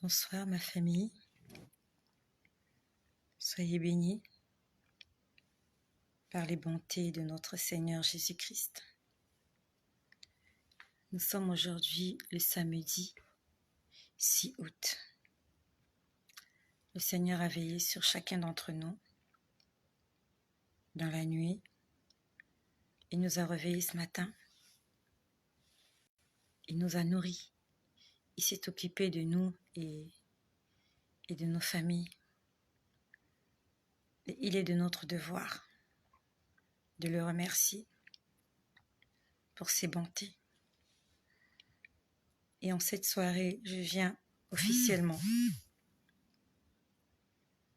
Bonsoir ma famille, soyez bénis par les bontés de notre Seigneur Jésus-Christ. Nous sommes aujourd'hui le samedi 6 août. Le Seigneur a veillé sur chacun d'entre nous dans la nuit. Il nous a réveillés ce matin. Il nous a nourris. Il s'est occupé de nous et de nos familles. Et il est de notre devoir de le remercier pour ses bontés. Et en cette soirée, je viens officiellement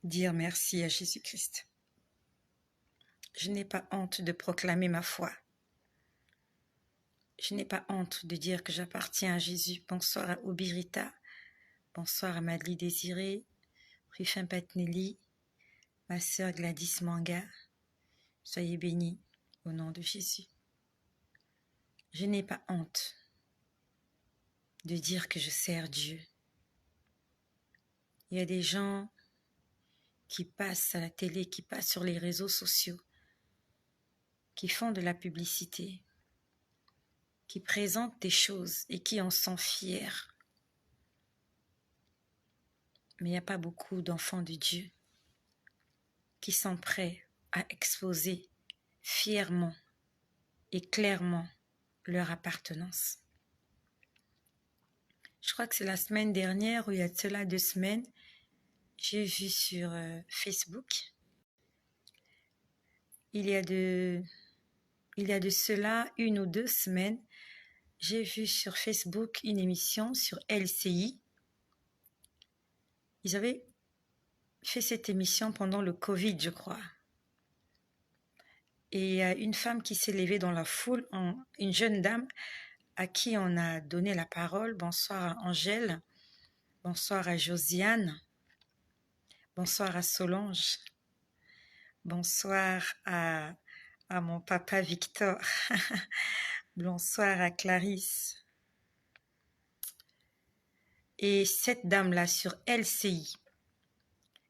dire merci à Jésus-Christ. Je n'ai pas honte de proclamer ma foi. Je n'ai pas honte de dire que j'appartiens à Jésus. Bonsoir à Obirita, bonsoir à Madly Désirée, Rufin Patnelli, ma sœur Gladys Manga. Soyez bénis au nom de Jésus. Je n'ai pas honte de dire que je sers Dieu. Il y a des gens qui passent à la télé, qui passent sur les réseaux sociaux, qui font de la publicité, qui présentent des choses et qui en sont fiers. Mais il n'y a pas beaucoup d'enfants de Dieu qui sont prêts à exposer fièrement et clairement leur appartenance. Je crois que c'est la semaine dernière ou il y a de cela 2 semaines, j'ai vu sur Facebook, il y a de cela 1 ou 2 semaines, j'ai vu sur Facebook une émission sur LCI. Ils avaient fait cette émission pendant le Covid, je crois. Et il y a une femme qui s'est levée dans la foule, une jeune dame à qui on a donné la parole. Bonsoir à Angèle, bonsoir à Josiane, bonsoir à Solange, bonsoir à mon papa Victor, bonsoir à Clarisse. Et cette dame-là sur LCI,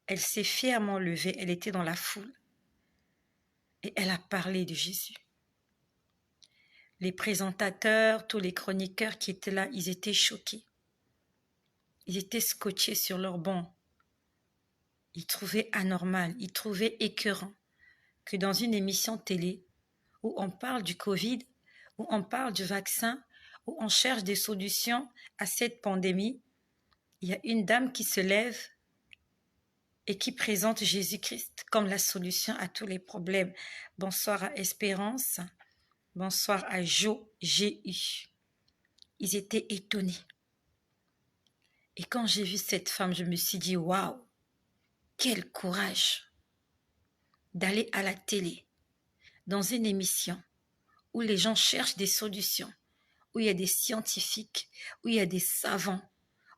elle s'est fièrement levée, elle était dans la foule et elle a parlé de Jésus. Les présentateurs, tous les chroniqueurs qui étaient là, ils étaient choqués. Ils étaient scotchés sur leur banc. Ils trouvaient anormal, ils trouvaient écœurant que dans une émission télé où on parle du Covid, où on parle du vaccin, où on cherche des solutions à cette pandémie, il y a une dame qui se lève et qui présente Jésus-Christ comme la solution à tous les problèmes. Bonsoir à Espérance, bonsoir à Jo, G.U. Ils étaient étonnés. Et quand j'ai vu cette femme, je me suis dit, waouh, quel courage d'aller à la télé, dans une émission où les gens cherchent des solutions, où il y a des scientifiques, où il y a des savants,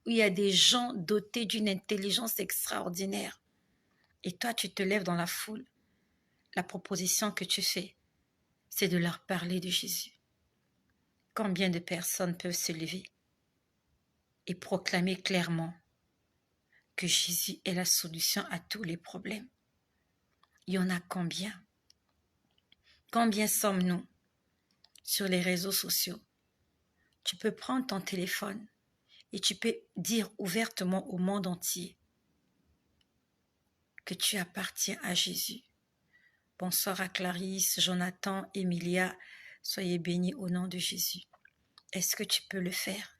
où il y a des gens dotés d'une intelligence extraordinaire. Et toi, tu te lèves dans la foule. La proposition que tu fais, c'est de leur parler de Jésus. Combien de personnes peuvent se lever et proclamer clairement que Jésus est la solution à tous les problèmes? Il y en a combien? Combien sommes-nous sur les réseaux sociaux? Tu peux prendre ton téléphone et tu peux dire ouvertement au monde entier que tu appartiens à Jésus. Bonsoir à Clarisse, Jonathan, Emilia, soyez bénis au nom de Jésus. Est-ce que tu peux le faire?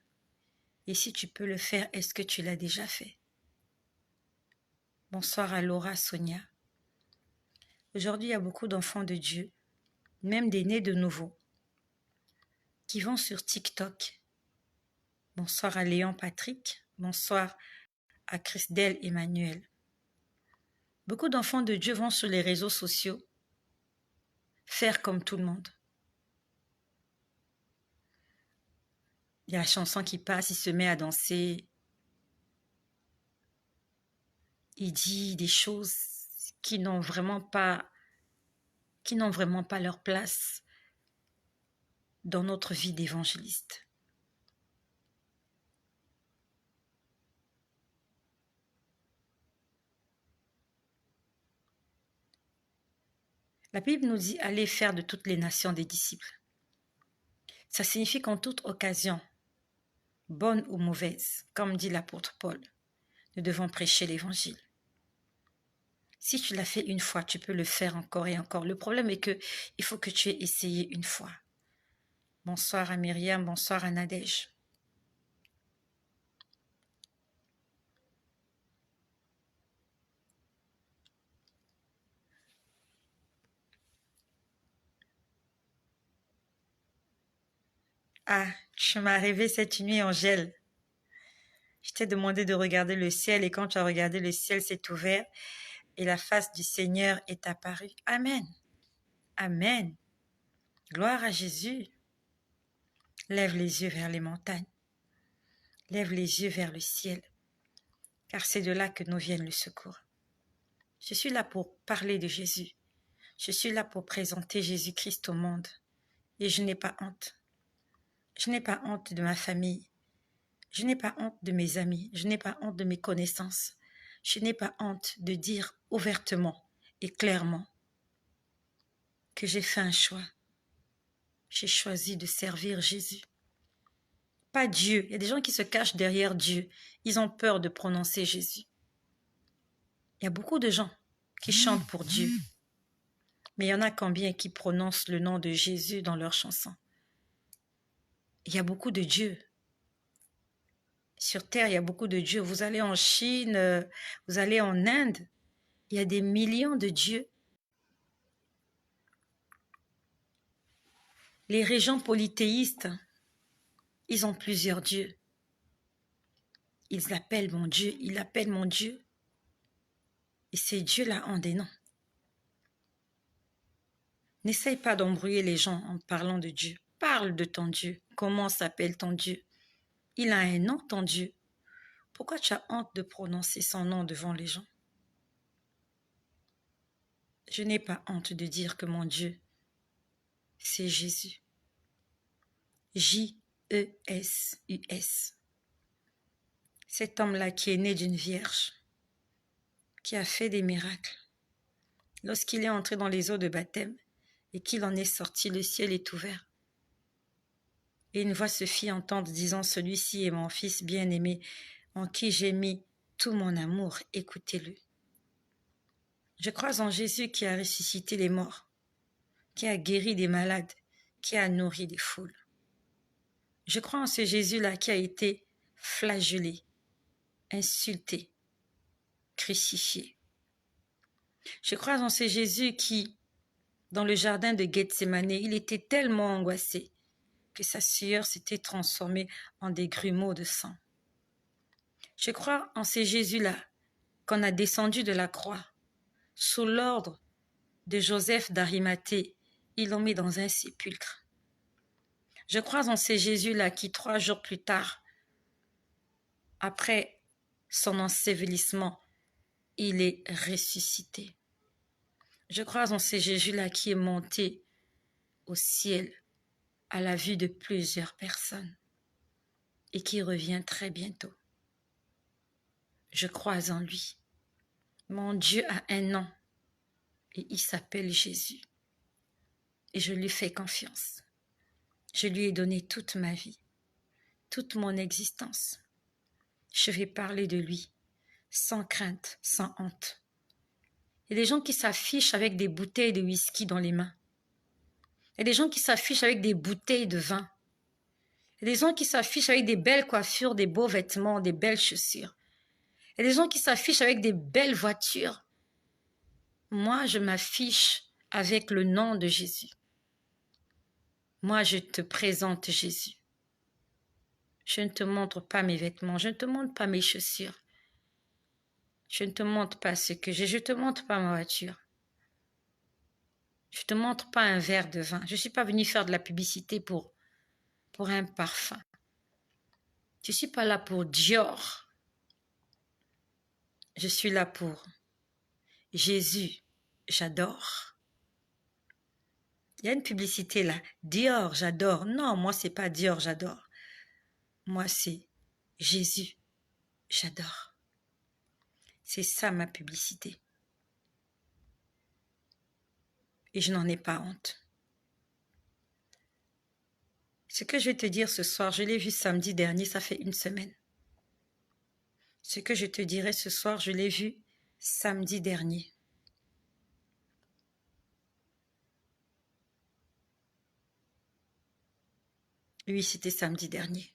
Et si tu peux le faire, est-ce que tu l'as déjà fait? Bonsoir à Laura, Sonia. Aujourd'hui, il y a beaucoup d'enfants de Dieu, même des nés de nouveau, qui vont sur TikTok. Bonsoir à Léon Patrick. Bonsoir à Christelle Emmanuel. Beaucoup d'enfants de Dieu vont sur les réseaux sociaux faire comme tout le monde. Il y a la chanson qui passe, il se met à danser. Il dit des choses qui n'ont vraiment pas leur place dans notre vie d'évangéliste. La Bible nous dit allez faire de toutes les nations des disciples. Ça signifie qu'en toute occasion, bonne ou mauvaise, comme dit l'apôtre Paul, nous devons prêcher l'évangile. Si tu l'as fait une fois, tu peux le faire encore et encore. Le problème est que il faut que tu aies essayé une fois. Bonsoir à Myriam, bonsoir à Nadège. Ah, tu m'as rêvé cette nuit, Angèle. Je t'ai demandé de regarder le ciel et quand tu as regardé, le ciel s'est ouvert et la face du Seigneur est apparue. Amen. Amen. Gloire à Jésus. Lève les yeux vers les montagnes. Lève les yeux vers le ciel, car c'est de là que nous vienne le secours. Je suis là pour parler de Jésus. Je suis là pour présenter Jésus-Christ au monde. Et je n'ai pas honte. Je n'ai pas honte de ma famille. Je n'ai pas honte de mes amis. Je n'ai pas honte de mes connaissances. Je n'ai pas honte de dire ouvertement et clairement que j'ai fait un choix. J'ai choisi de servir Jésus. Pas Dieu. Il y a des gens qui se cachent derrière Dieu. Ils ont peur de prononcer Jésus. Il y a beaucoup de gens qui chantent pour Dieu. Mais il y en a combien qui prononcent le nom de Jésus dans leurs chansons? Il y a beaucoup de dieux. Sur Terre, il y a beaucoup de dieux. Vous allez en Chine, vous allez en Inde, il y a des millions de dieux. Les régions polythéistes, ils ont plusieurs dieux. Ils appellent mon Dieu, ils appellent mon Dieu. Et ces dieux-là ont des noms. N'essaye pas d'embrouiller les gens en parlant de Dieu. Parle de ton Dieu. Comment s'appelle ton Dieu? Il a un nom, ton Dieu. Pourquoi tu as honte de prononcer son nom devant les gens? Je n'ai pas honte de dire que mon Dieu, c'est Jésus. J-E-S-U-S. Cet homme-là qui est né d'une vierge, qui a fait des miracles. Lorsqu'il est entré dans les eaux de baptême et qu'il en est sorti, le ciel est ouvert. Et une voix se fit entendre disant, celui-ci est mon fils bien-aimé, en qui j'ai mis tout mon amour, écoutez-le. Je crois en Jésus qui a ressuscité les morts, qui a guéri des malades, qui a nourri des foules. Je crois en ce Jésus-là qui a été flagellé, insulté, crucifié. Je crois en ce Jésus qui, dans le jardin de Gethsémane, il était tellement angoissé que sa sueur s'était transformée en des grumeaux de sang. Je crois en ce Jésus-là qu'on a descendu de la croix. Sous l'ordre de Joseph d'Arimathée, ils l'ont mis dans un sépulcre. Je crois en ce Jésus-là qui, 3 jours plus tard, après son ensevelissement, il est ressuscité. Je crois en ce Jésus-là qui est monté au ciel à la vue de plusieurs personnes et qui revient très bientôt. Je crois en lui. Mon Dieu a un nom et il s'appelle Jésus. Et je lui fais confiance. Je lui ai donné toute ma vie, toute mon existence. Je vais parler de lui, sans crainte, sans honte. Il y a des gens qui s'affichent avec des bouteilles de whisky dans les mains. Il y a des gens qui s'affichent avec des bouteilles de vin. Il y a des gens qui s'affichent avec des belles coiffures, des beaux vêtements, des belles chaussures. Il y a des gens qui s'affichent avec des belles voitures. Moi, je m'affiche avec le nom de Jésus. Moi, je te présente Jésus. Je ne te montre pas mes vêtements, je ne te montre pas mes chaussures. Je ne te montre pas ce que j'ai, je ne te montre pas ma voiture. Je ne te montre pas un verre de vin. Je ne suis pas venue faire de la publicité pour un parfum. Je ne suis pas là pour Dior. Je suis là pour Jésus. J'adore. Il y a une publicité là. Dior, j'adore. Non, moi, c'est pas Dior, j'adore. Moi, c'est Jésus. J'adore. C'est ça ma publicité. et je n'en ai pas honte. Ce que je vais te dire ce soir, je l'ai vu samedi dernier, ça fait une semaine. Ce que je te dirai ce soir, je l'ai vu samedi dernier. Oui, c'était samedi dernier.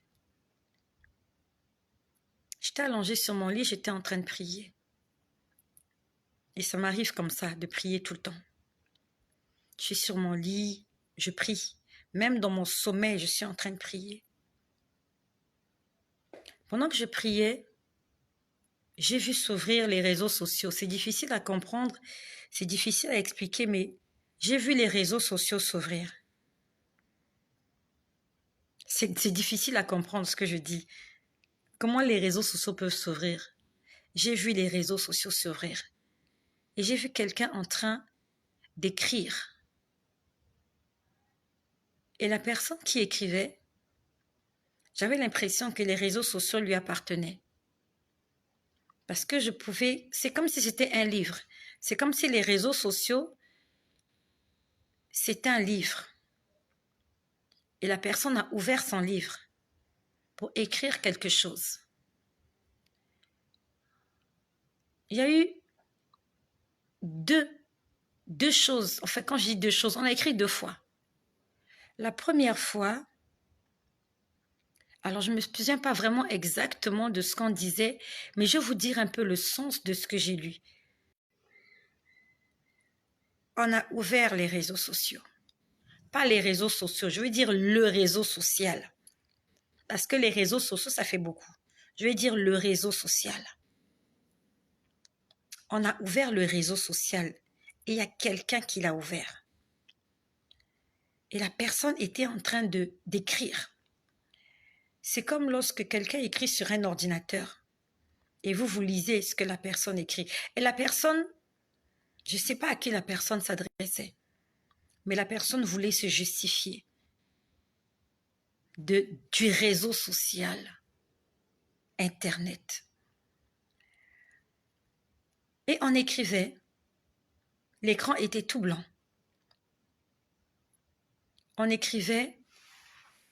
J'étais allongée sur mon lit, j'étais en train de prier. Et ça m'arrive comme ça, de prier tout le temps. Je suis sur mon lit, je prie. Même dans mon sommeil, je suis en train de prier. Pendant que je priais, j'ai vu s'ouvrir les réseaux sociaux. C'est difficile à comprendre, c'est difficile à expliquer, mais j'ai vu les réseaux sociaux s'ouvrir. C'est difficile à comprendre ce que je dis. Comment les réseaux sociaux peuvent s'ouvrir? J'ai vu les réseaux sociaux s'ouvrir. Et j'ai vu quelqu'un en train d'écrire. Et la personne qui écrivait, j'avais l'impression que les réseaux sociaux lui appartenaient. Parce que je pouvais, c'est comme si c'était un livre. C'est comme si les réseaux sociaux, c'était un livre. Et la personne a ouvert son livre pour écrire quelque chose. Il y a eu deux choses. Enfin, quand je dis deux choses, on a écrit 2 fois. La première fois, alors je ne me souviens pas vraiment exactement de ce qu'on disait, mais je vais vous dire un peu le sens de ce que j'ai lu. On a ouvert les réseaux sociaux. Pas les réseaux sociaux, je veux dire le réseau social. Parce que les réseaux sociaux, ça fait beaucoup. Je vais dire le réseau social. On a ouvert le réseau social et il y a quelqu'un qui l'a ouvert. Et la personne était en train d'écrire. C'est comme lorsque quelqu'un écrit sur un ordinateur et vous lisez ce que la personne écrit. Et la personne, je ne sais pas à qui la personne s'adressait, mais la personne voulait se justifier du réseau social, Internet. Et on écrivait, l'écran était tout blanc. On écrivait,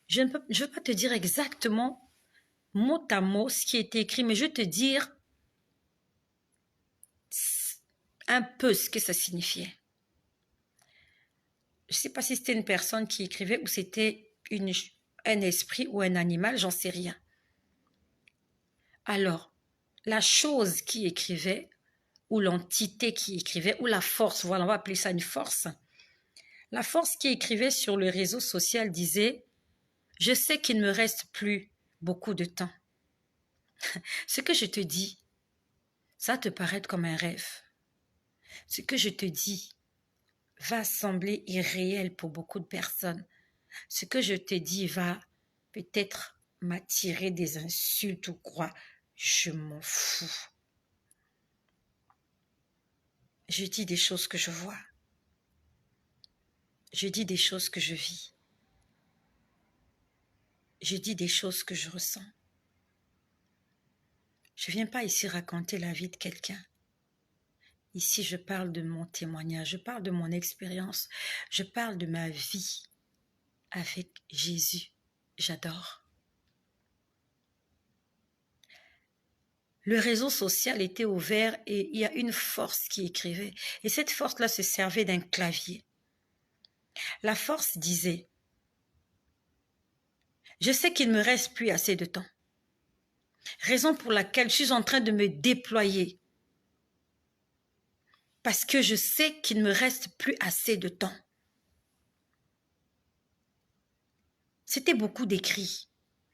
je ne veux pas te dire exactement mot à mot ce qui était écrit, mais je vais te dire un peu ce que ça signifiait. Je ne sais pas si c'était une personne qui écrivait ou c'était un esprit ou un animal, j'en sais rien. Alors, la chose qui écrivait, ou l'entité qui écrivait, ou la force, voilà, on va appeler ça une force. La force qui écrivait sur le réseau social disait « Je sais qu'il ne me reste plus beaucoup de temps. » Ce que je te dis, ça va te paraître comme un rêve. Ce que je te dis va sembler irréel pour beaucoup de personnes. Ce que je te dis va peut-être m'attirer des insultes ou quoi. Je m'en fous. Je dis des choses que je vois. Je dis des choses que je vis. Je dis des choses que je ressens. Je ne viens pas ici raconter la vie de quelqu'un. Ici, je parle de mon témoignage, je parle de mon expérience, je parle de ma vie avec Jésus. J'adore. Le réseau social était ouvert et il y a une force qui écrivait. Et cette force-là se servait d'un clavier. La force disait « Je sais qu'il ne me reste plus assez de temps. Raison pour laquelle je suis en train de me déployer. Parce que je sais qu'il ne me reste plus assez de temps. » C'était beaucoup d'écrits.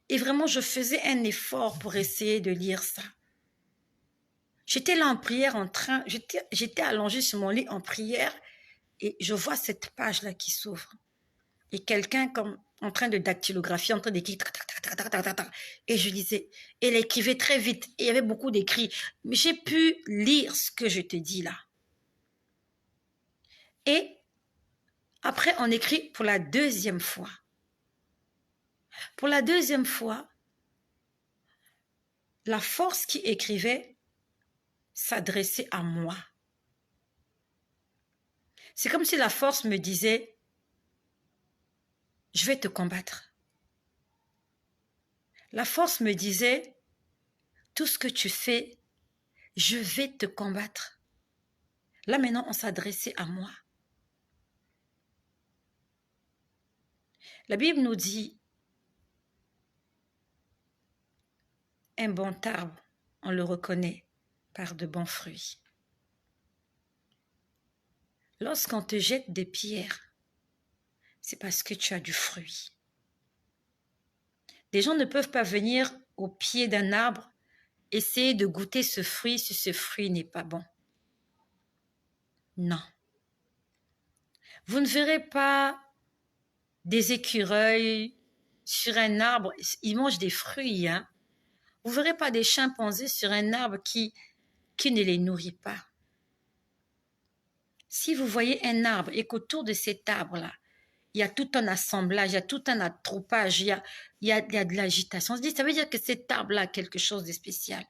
Et vraiment, je faisais un effort pour essayer de lire ça. J'étais là en prière, j'étais allongée sur mon lit en prière et je vois cette page-là qui s'ouvre. Et quelqu'un comme en train de dactylographier, en train d'écrire, et je lisais. Et elle écrivait très vite, et il y avait beaucoup d'écrits. Mais j'ai pu lire ce que je te dis là. Et après, on écrit pour la 2e fois. Pour la 2e fois, la force qui écrivait s'adressait à moi. C'est comme si la force me disait, je vais te combattre. La force me disait, tout ce que tu fais, je vais te combattre. Là maintenant, on s'adressait à moi. La Bible nous dit, un bon arbre, on le reconnaît par de bons fruits. Lorsqu'on te jette des pierres, c'est parce que tu as du fruit. Les gens ne peuvent pas venir au pied d'un arbre, essayer de goûter ce fruit si ce fruit n'est pas bon. Non. Vous ne verrez pas des écureuils sur un arbre, ils mangent des fruits, hein. Vous ne verrez pas des chimpanzés sur un arbre qui ne les nourrit pas. Si vous voyez un arbre et qu'autour de cet arbre-là, il y a tout un assemblage, il y a tout un attroupage, il y a de l'agitation, on se dit, ça veut dire que cet arbre-là a quelque chose de spécial.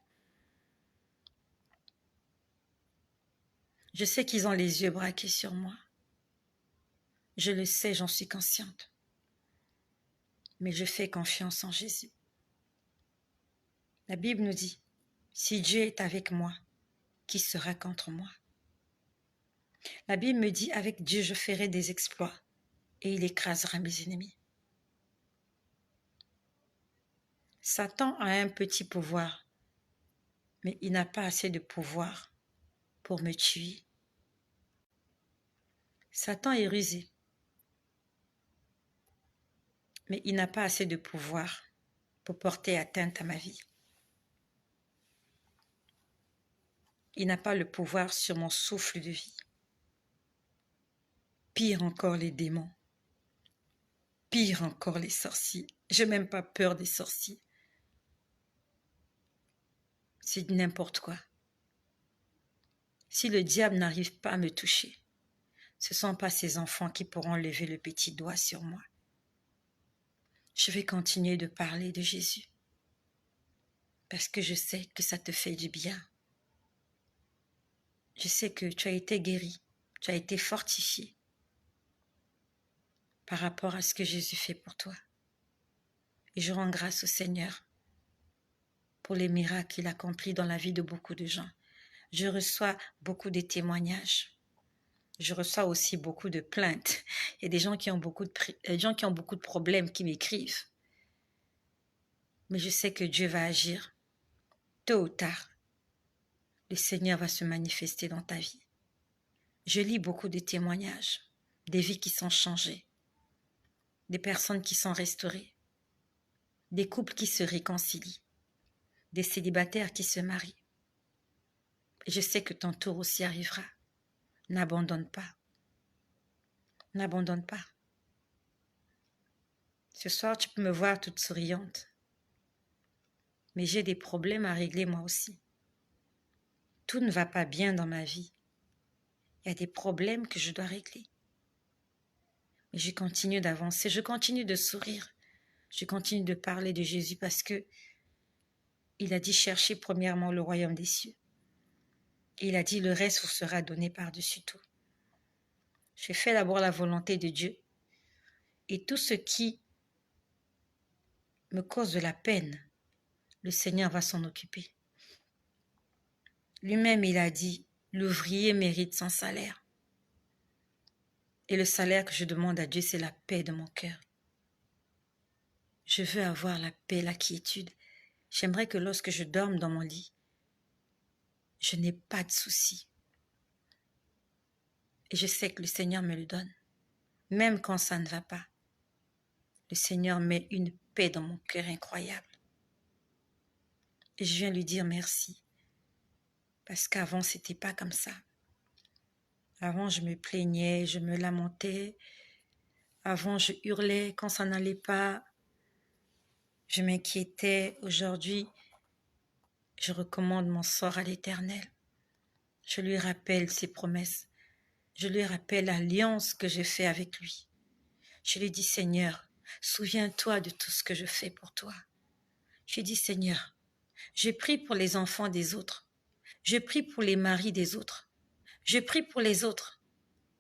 Je sais qu'ils ont les yeux braqués sur moi. Je le sais, j'en suis consciente. Mais je fais confiance en Jésus. La Bible nous dit, si Dieu est avec moi, qui sera contre moi? La Bible me dit, avec Dieu, je ferai des exploits et il écrasera mes ennemis. Satan a un petit pouvoir, mais il n'a pas assez de pouvoir pour me tuer. Satan est rusé, mais il n'a pas assez de pouvoir pour porter atteinte à ma vie. Il n'a pas le pouvoir sur mon souffle de vie. Pire encore les démons. Pire encore les sorciers. Je n'ai même pas peur des sorciers. C'est n'importe quoi. Si le diable n'arrive pas à me toucher, ce ne sont pas ces enfants qui pourront lever le petit doigt sur moi. Je vais continuer de parler de Jésus parce que je sais que ça te fait du bien. Je sais que tu as été guéri, tu as été fortifié par rapport à ce que Jésus fait pour toi. Et je rends grâce au Seigneur pour les miracles qu'il accomplit dans la vie de beaucoup de gens. Je reçois beaucoup de témoignages. Je reçois aussi beaucoup de plaintes. Il y a des gens qui ont beaucoup de problèmes qui m'écrivent. Mais je sais que Dieu va agir. Tôt ou tard, le Seigneur va se manifester dans ta vie. Je lis beaucoup de témoignages, des vies qui sont changées, des personnes qui sont restaurées, des couples qui se réconcilient, des célibataires qui se marient. Et je sais que ton tour aussi arrivera. N'abandonne pas. N'abandonne pas. Ce soir, tu peux me voir toute souriante. Mais j'ai des problèmes à régler moi aussi. Tout ne va pas bien dans ma vie. Il y a des problèmes que je dois régler. Mais je continue d'avancer, je continue de sourire. Je continue de parler de Jésus parce que il a dit chercher premièrement le royaume des cieux. Et il a dit le reste vous sera donné par-dessus tout. Je fais d'abord la volonté de Dieu. Et tout ce qui me cause de la peine, le Seigneur va s'en occuper. Lui-même, il a dit, l'ouvrier mérite son salaire. Et le salaire que je demande à Dieu, c'est la paix de mon cœur. Je veux avoir la paix, la quiétude. J'aimerais que lorsque je dorme dans mon lit, je n'ai pas de soucis. Et je sais que le Seigneur me le donne. Même quand ça ne va pas, le Seigneur met une paix dans mon cœur incroyable. Et je viens lui dire merci. Parce qu'avant, c'était pas comme ça. Avant, je me plaignais, je me lamentais. Avant, je hurlais quand ça n'allait pas. Je m'inquiétais. Aujourd'hui, je recommande mon sort à l'Éternel. Je lui rappelle ses promesses. Je lui rappelle l'alliance que j'ai faite avec lui. Je lui dis, Seigneur, souviens-toi de tout ce que je fais pour toi. Je lui dis, Seigneur, je prie pour les enfants des autres. Je prie pour les maris des autres. Je prie pour les autres.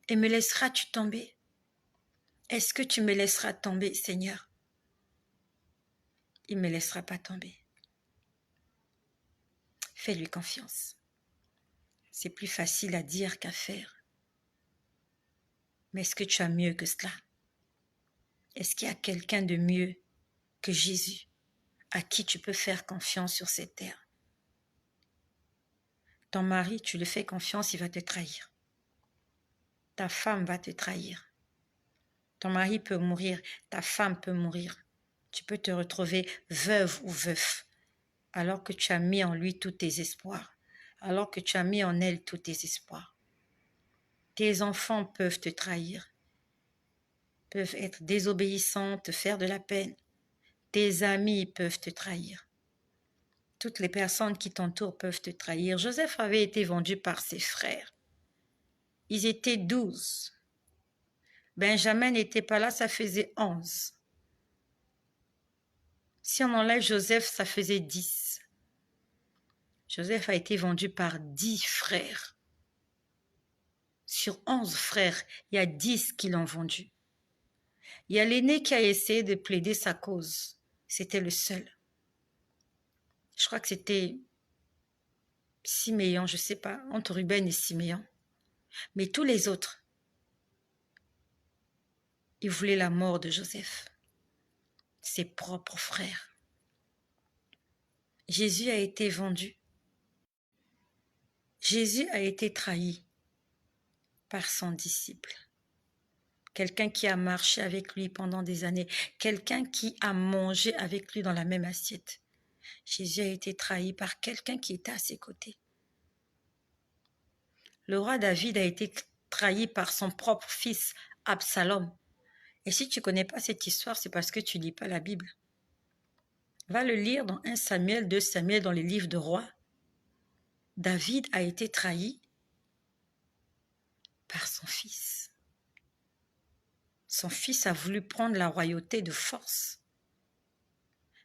Et me laisseras-tu tomber? Est-ce que tu me laisseras tomber, Seigneur? Il ne me laissera pas tomber. Fais-lui confiance. C'est plus facile à dire qu'à faire. Mais est-ce que tu as mieux que cela? Est-ce qu'il y a quelqu'un de mieux que Jésus à qui tu peux faire confiance sur cette terre? Ton mari, tu le fais confiance, il va te trahir. Ta femme va te trahir. Ton mari peut mourir, ta femme peut mourir. Tu peux te retrouver veuve ou veuf, alors que tu as mis en lui tous tes espoirs, alors que tu as mis en elle tous tes espoirs. Tes enfants peuvent te trahir, peuvent être désobéissants, te faire de la peine. Tes amis peuvent te trahir. Toutes les personnes qui t'entourent peuvent te trahir. Joseph avait été vendu par ses frères. Ils étaient 12. Benjamin n'était pas là, ça faisait 11. Si on enlève Joseph, ça faisait 10. Joseph a été vendu par 10 frères. Sur 11 frères, il y a 10 qui l'ont vendu. Il y a l'aîné qui a essayé de plaider sa cause. C'était le seul. Je crois que c'était Siméon, je ne sais pas, entre Ruben et Siméon. Mais tous les autres, ils voulaient la mort de Joseph. Ses propres frères. Jésus a été vendu. Jésus a été trahi par son disciple. Quelqu'un qui a marché avec lui pendant des années. Quelqu'un qui a mangé avec lui dans la même assiette. Jésus a été trahi par quelqu'un qui était à ses côtés. Le roi David a été trahi par son propre fils, Absalom. Et si tu ne connais pas cette histoire, c'est parce que tu ne lis pas la Bible. Va le lire dans 1 Samuel, 2 Samuel, dans les livres de rois. David a été trahi par son fils. Son fils a voulu prendre la royauté de force.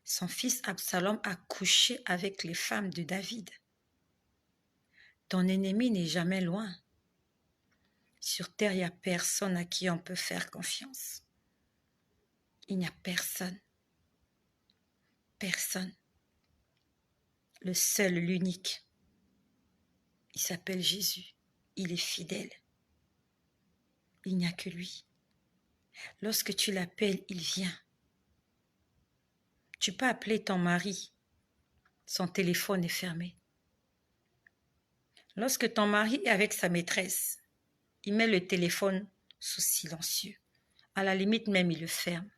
Son fils Absalom a couché avec les femmes de David. Ton ennemi n'est jamais loin. Sur terre, il n'y a personne à qui on peut faire confiance. Il n'y a personne. Personne. Le seul, l'unique. Il s'appelle Jésus. Il est fidèle. Il n'y a que lui. Lorsque tu l'appelles, il vient. Tu peux appeler ton mari. Son téléphone est fermé. Lorsque ton mari est avec sa maîtresse, il met le téléphone sous silencieux. À la limite même, il le ferme.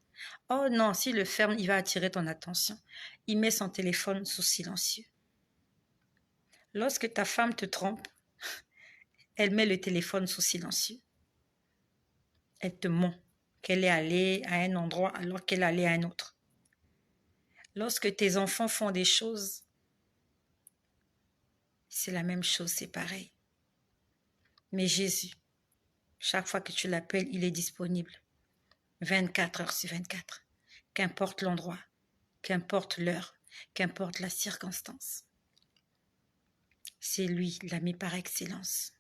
Oh non, s'il le ferme, il va attirer ton attention. Il met son téléphone sous silencieux. Lorsque ta femme te trompe, elle met le téléphone sous silencieux. Elle te ment qu'elle est allée à un endroit alors qu'elle est allée à un autre. Lorsque tes enfants font des choses, c'est la même chose, c'est pareil. Mais Jésus, chaque fois que tu l'appelles, il est disponible. 24 heures sur 24. Qu'importe l'endroit, qu'importe l'heure, qu'importe la circonstance. C'est lui, l'ami par excellence.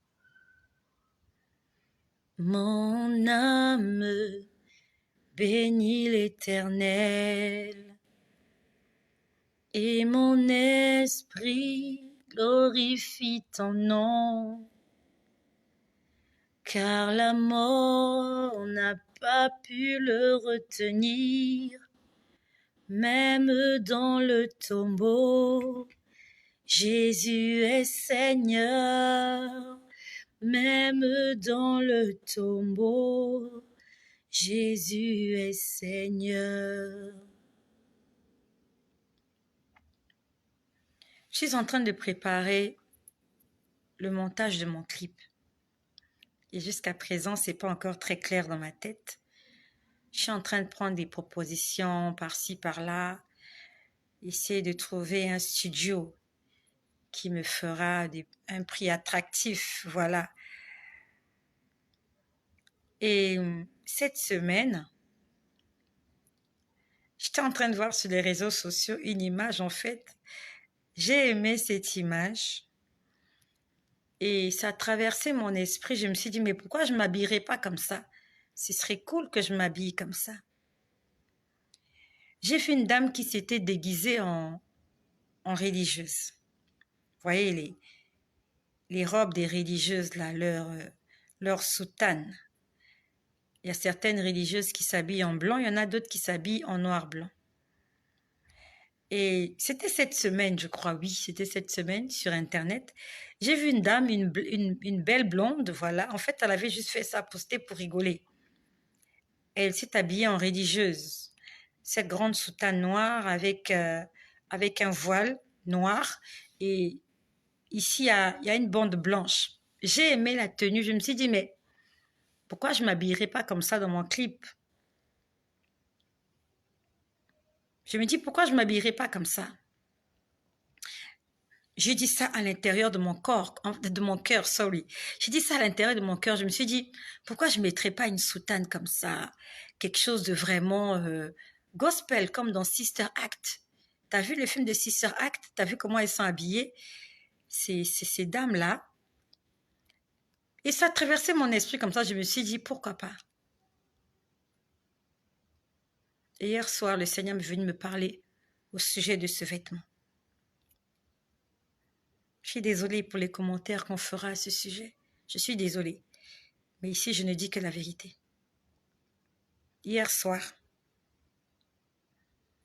Mon âme bénit l'Éternel et mon esprit glorifie ton nom, car la mort n'a pas pu le retenir, même dans le tombeau. Jésus est Seigneur, même dans le tombeau. Jésus est Seigneur. Je suis en train de préparer le montage de mon clip. Et jusqu'à présent, ce n'est pas encore très clair dans ma tête. Je suis en train de prendre des propositions par-ci, par-là. Essayer de trouver un studio qui me fera un prix attractif, voilà. Et cette semaine, j'étais en train de voir sur les réseaux sociaux une image, en fait. J'ai aimé cette image. Et ça a traversé mon esprit. Je me suis dit, mais pourquoi je ne m'habillerais pas comme ça? Ce serait cool que je m'habille comme ça. J'ai vu une dame qui s'était déguisée en religieuse. Vous voyez, les robes des religieuses, là, leur soutane. Il y a certaines religieuses qui s'habillent en blanc, il y en a d'autres qui s'habillent en noir-blanc. Et c'était cette semaine, je crois, oui, c'était cette semaine sur Internet. J'ai vu une dame, une belle blonde, voilà. En fait, elle avait juste fait ça, poster pour rigoler. Elle s'est habillée en religieuse. Cette grande soutane noire avec un voile noir. Et ici, il y a une bande blanche. J'ai aimé la tenue. Je me suis dit, mais pourquoi je ne m'habillerais pas comme ça dans mon clip? Je me dis, pourquoi je ne m'habillerais pas comme ça? J'ai dit ça à l'intérieur de mon corps, de mon cœur, sorry. J'ai dit ça à l'intérieur de mon cœur. Je me suis dit, pourquoi je ne mettrais pas une soutane comme ça? Quelque chose de vraiment gospel, comme dans Sister Act. T'as vu le film de Sister Act? T'as vu comment elles sont habillées? Ces dames-là. Et ça a traversé mon esprit comme ça. Je me suis dit, pourquoi pas? Et hier soir, le Seigneur est venu me parler au sujet de ce vêtement. Je suis désolée pour les commentaires qu'on fera à ce sujet. Je suis désolée. Mais ici, je ne dis que la vérité. Hier soir,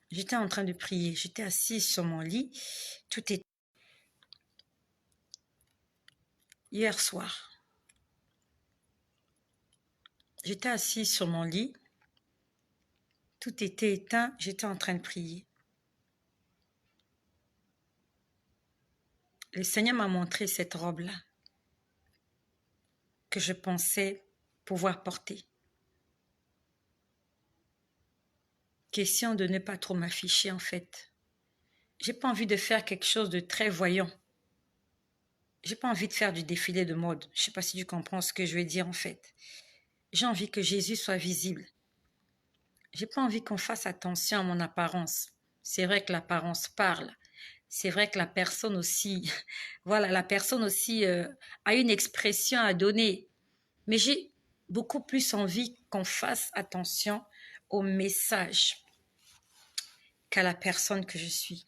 j'étais en train de prier. J'étais assise sur mon lit. Tout est... Hier soir, j'étais assise sur mon lit. Tout était éteint. J'étais en train de prier. Le Seigneur m'a montré cette robe-là que je pensais pouvoir porter. Question de ne pas trop m'afficher en fait. J'ai pas envie de faire quelque chose de très voyant. J'ai pas envie de faire du défilé de mode. Je sais pas si tu comprends ce que je veux dire en fait. J'ai envie que Jésus soit visible. J'ai pas envie qu'on fasse attention à mon apparence. C'est vrai que l'apparence parle. C'est vrai que la personne aussi, voilà, la personne aussi a une expression à donner. Mais j'ai beaucoup plus envie qu'on fasse attention au message qu'à la personne que je suis.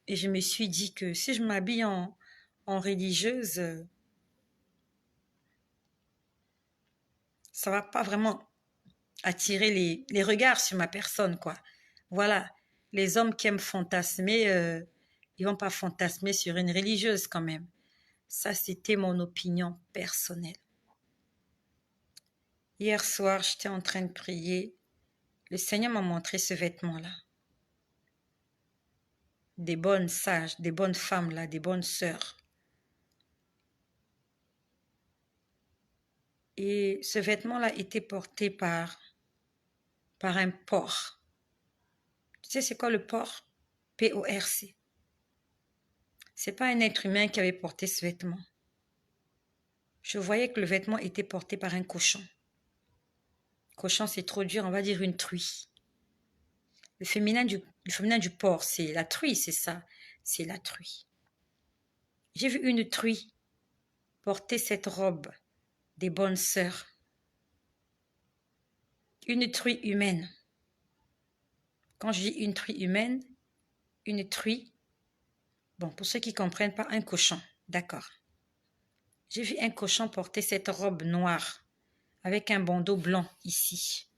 Et je me suis dit que si je m'habille en religieuse, ça va pas vraiment attirer les regards sur ma personne, quoi. Voilà, les hommes qui aiment fantasmer, ils vont pas fantasmer sur une religieuse quand même. Ça, c'était mon opinion personnelle. Hier soir, j'étais en train de prier. Le Seigneur m'a montré ce vêtement-là. Des bonnes sages, des bonnes femmes là, des bonnes sœurs. Et ce vêtement-là était porté par un porc. Tu sais c'est quoi le porc? P-O-R-C. C'est pas un être humain qui avait porté ce vêtement. Je voyais que le vêtement était porté par un cochon. Cochon, c'est trop dur, on va dire une truie. Le féminin du porc, c'est la truie, c'est ça. C'est la truie. J'ai vu une truie porter cette robe des bonnes sœurs. Une truie humaine. Quand je dis une truie humaine, une truie, bon, pour ceux qui ne comprennent pas, un cochon, d'accord. J'ai vu un cochon porter cette robe noire avec un bandeau blanc ici.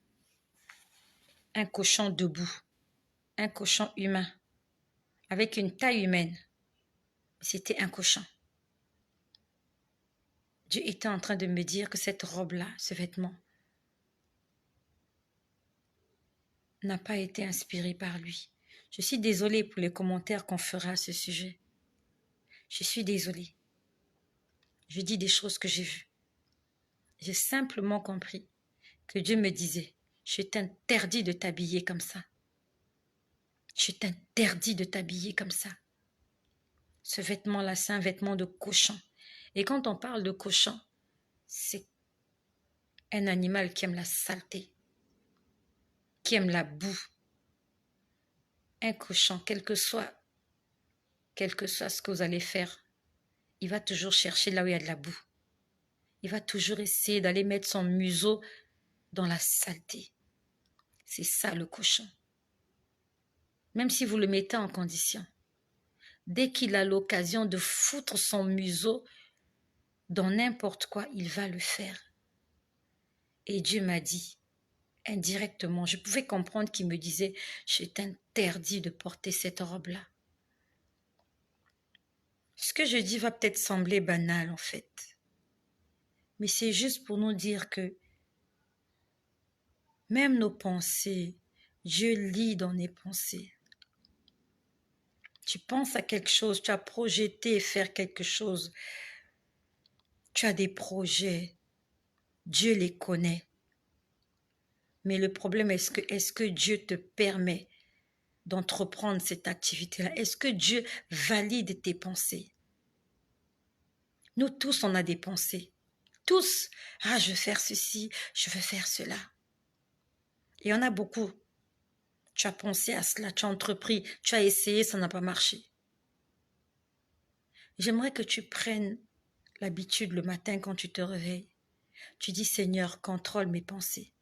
Un cochon debout, un cochon humain, avec une taille humaine. C'était un cochon. Dieu était en train de me dire que cette robe-là, ce vêtement, n'a pas été inspiré par lui. Je suis désolée pour les commentaires qu'on fera à ce sujet. Je suis désolée. Je dis des choses que j'ai vues. J'ai simplement compris que Dieu me disait, je t'interdis de t'habiller comme ça. Je t'interdis de t'habiller comme ça. Ce vêtement-là, c'est un vêtement de cochon. Et quand on parle de cochon, c'est un animal qui aime la saleté, qui aime la boue. Un cochon, quel que soit ce que vous allez faire, il va toujours chercher là où il y a de la boue. Il va toujours essayer d'aller mettre son museau dans la saleté. C'est ça le cochon. Même si vous le mettez en condition, dès qu'il a l'occasion de foutre son museau dans n'importe quoi, il va le faire. Et Dieu m'a dit, indirectement, je pouvais comprendre qu'il me disait, je t'interdis de porter cette robe-là. Ce que je dis va peut-être sembler banal en fait, mais c'est juste pour nous dire que même nos pensées, Dieu lit dans nos pensées. Tu penses à quelque chose, tu as projeté faire quelque chose, tu as des projets, Dieu les connaît. Mais le problème, est-ce que Dieu te permet d'entreprendre cette activité-là? Est-ce que Dieu valide tes pensées? Nous tous, on a des pensées. Tous. Ah, je veux faire ceci, je veux faire cela. Et il y en a beaucoup. Tu as pensé à cela, tu as entrepris, tu as essayé, ça n'a pas marché. J'aimerais que tu prennes l'habitude le matin quand tu te réveilles. Tu dis, Seigneur, contrôle mes pensées.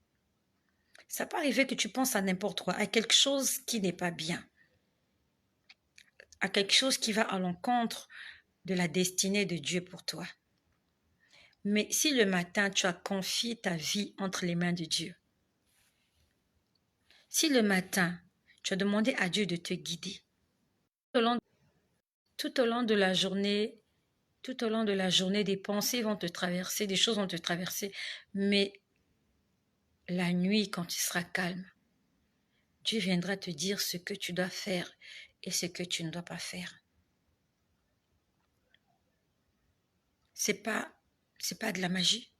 Ça peut arriver que tu penses à n'importe quoi, à quelque chose qui n'est pas bien, à quelque chose qui va à l'encontre de la destinée de Dieu pour toi. Mais si le matin, tu as confié ta vie entre les mains de Dieu, si le matin, tu as demandé à Dieu de te guider, tout au long de la journée, des pensées vont te traverser, des choses vont te traverser, mais la nuit, quand tu seras calme, Dieu viendra te dire ce que tu dois faire et ce que tu ne dois pas faire. C'est pas de la magie.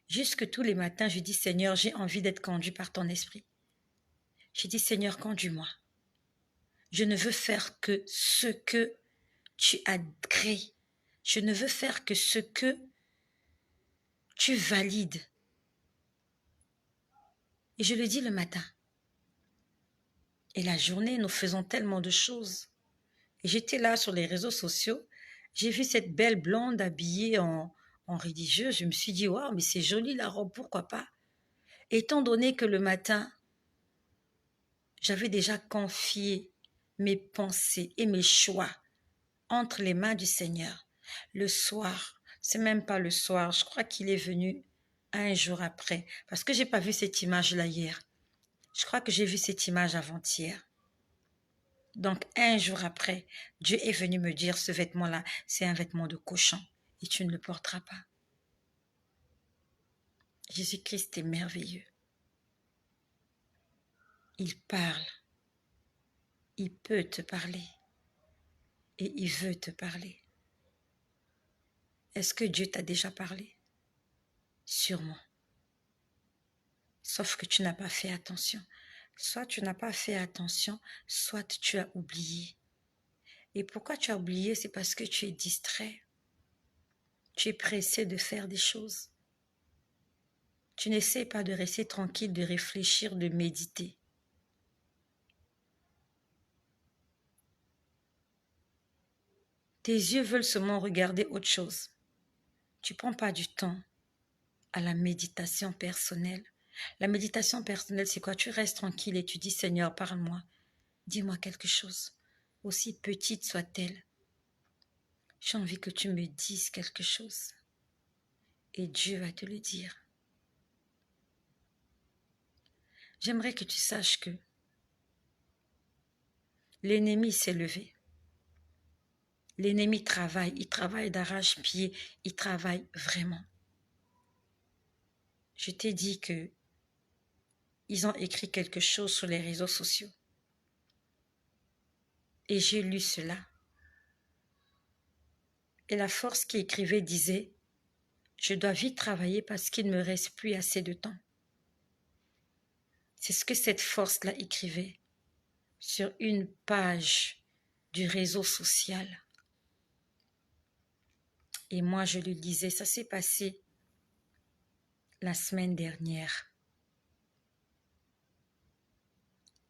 Juste que tous les matins, je dis, Seigneur, j'ai envie d'être conduit par ton esprit. Je dis, Seigneur, conduis-moi. Je ne veux faire que ce que tu as créé. Je ne veux faire que ce que tu valides. Et je le dis le matin. Et la journée, nous faisons tellement de choses. Et j'étais là sur les réseaux sociaux. J'ai vu cette belle blonde habillée en religieuse. Je me suis dit, waouh, mais c'est joli la robe, pourquoi pas? Étant donné que le matin, j'avais déjà confié mes pensées et mes choix entre les mains du Seigneur. Le soir, c'est même pas le soir, je crois qu'il est venu un jour après, parce que j'ai pas vu cette image-là hier. Je crois que j'ai vu cette image avant-hier. Donc un jour après, Dieu est venu me dire, ce vêtement-là, c'est un vêtement de cochon et tu ne le porteras pas. Jésus-Christ est merveilleux. Il parle. Il peut te parler. Et il veut te parler. Est-ce que Dieu t'a déjà parlé? Sûrement. Sauf que tu n'as pas fait attention. Soit tu n'as pas fait attention, soit tu as oublié. Et pourquoi tu as oublié? C'est parce que tu es distrait. Tu es pressé de faire des choses. Tu n'essaies pas de rester tranquille, de réfléchir, de méditer. Tes yeux veulent seulement regarder autre chose. Tu ne prends pas du temps à la méditation personnelle. La méditation personnelle, c'est quoi? Tu restes tranquille et tu dis, Seigneur, parle-moi. Dis-moi quelque chose, aussi petite soit-elle. J'ai envie que tu me dises quelque chose. Et Dieu va te le dire. J'aimerais que tu saches que l'ennemi s'est levé. L'ennemi travaille, il travaille d'arrache-pied, il travaille vraiment. Je t'ai dit que ils ont écrit quelque chose sur les réseaux sociaux. Et j'ai lu cela. Et la force qui écrivait disait, je dois vite travailler parce qu'il ne me reste plus assez de temps. C'est ce que cette force-là écrivait sur une page du réseau social. Et moi, je le disais, ça s'est passé la semaine dernière.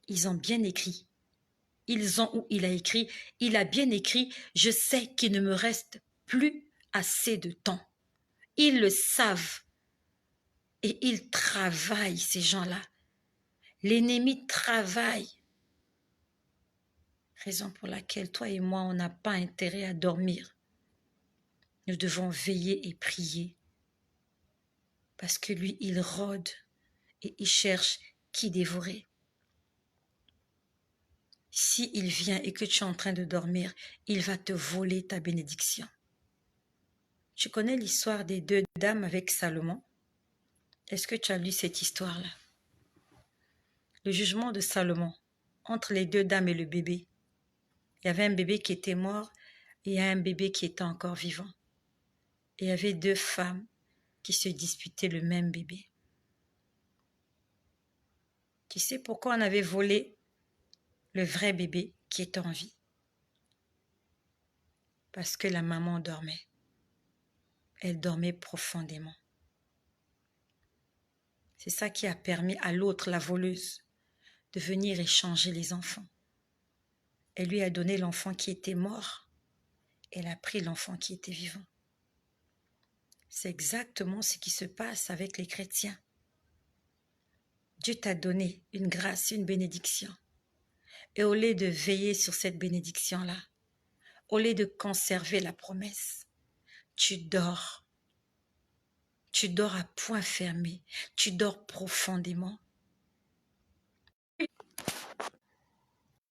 Ils ont bien écrit. ils ont où il a écrit, il a bien écrit, je sais qu'il ne me reste plus assez de temps. Ils le savent et ils travaillent, ces gens-là. L'ennemi travaille. Raison pour laquelle toi et moi, on n'a pas intérêt à dormir. Nous devons veiller et prier. Parce que lui, il rôde et il cherche qui dévorer. Si il vient et que tu es en train de dormir, il va te voler ta bénédiction. Tu connais l'histoire des 2 dames avec Salomon? Est-ce que tu as lu cette histoire-là? Le jugement de Salomon, entre les 2 dames et le bébé. Il y avait un bébé qui était mort et un bébé qui était encore vivant. Et il y avait 2 femmes qui se disputaient le même bébé. Tu sais pourquoi on avait volé le vrai bébé qui était en vie? Parce que la maman dormait. Elle dormait profondément. C'est ça qui a permis à l'autre, la voleuse, de venir échanger les enfants. Elle lui a donné l'enfant qui était mort. Elle a pris l'enfant qui était vivant. C'est exactement ce qui se passe avec les chrétiens. Dieu t'a donné une grâce, une bénédiction. Et au lieu de veiller sur cette bénédiction-là, au lieu de conserver la promesse, tu dors. Tu dors à point fermé. Tu dors profondément.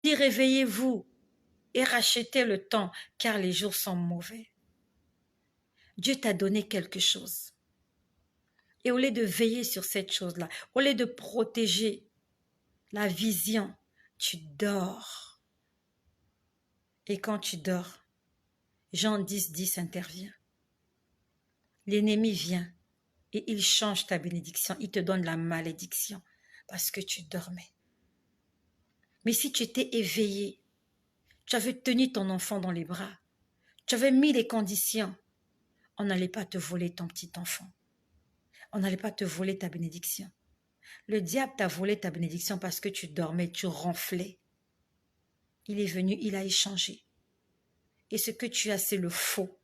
Dis réveillez-vous et rachetez le temps, car les jours sont mauvais. Dieu t'a donné quelque chose. Et au lieu de veiller sur cette chose-là, au lieu de protéger la vision, tu dors. Et quand tu dors, Jean 10 intervient. L'ennemi vient et il change ta bénédiction, il te donne la malédiction parce que tu dormais. Mais si tu étais éveillé, tu avais tenu ton enfant dans les bras, tu avais mis les conditions, on n'allait pas te voler ton petit enfant. On n'allait pas te voler ta bénédiction. Le diable t'a volé ta bénédiction parce que tu dormais, tu ronflais. Il est venu, il a échangé. Et ce que tu as, c'est le faux.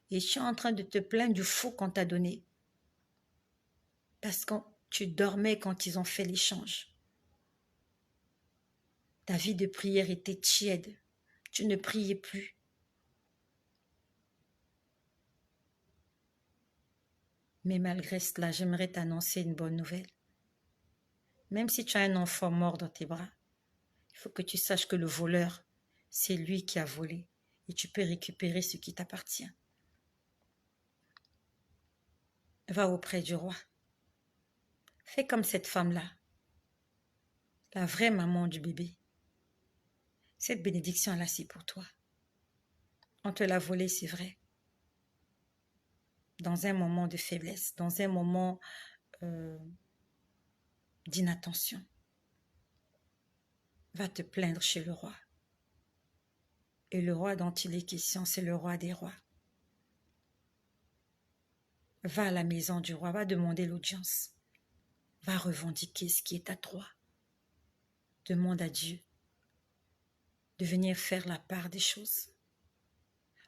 Et tu es en train de te plaindre du faux qu'on t'a donné. Parce que tu dormais quand ils ont fait l'échange. Ta vie de prière était tiède. Tu ne priais plus. Mais malgré cela, j'aimerais t'annoncer une bonne nouvelle. Même si tu as un enfant mort dans tes bras, il faut que tu saches que le voleur, c'est lui qui a volé. Et tu peux récupérer ce qui t'appartient. Va auprès du roi. Fais comme cette femme-là, la vraie maman du bébé. Cette bénédiction-là, c'est pour toi. On te l'a volée, c'est vrai. Dans un moment de faiblesse, dans un moment d'inattention. Va te plaindre chez le roi. Et le roi dont il est question, c'est le roi des rois. Va à la maison du roi, va demander l'audience. Va revendiquer ce qui est à toi. Demande à Dieu de venir faire la part des choses.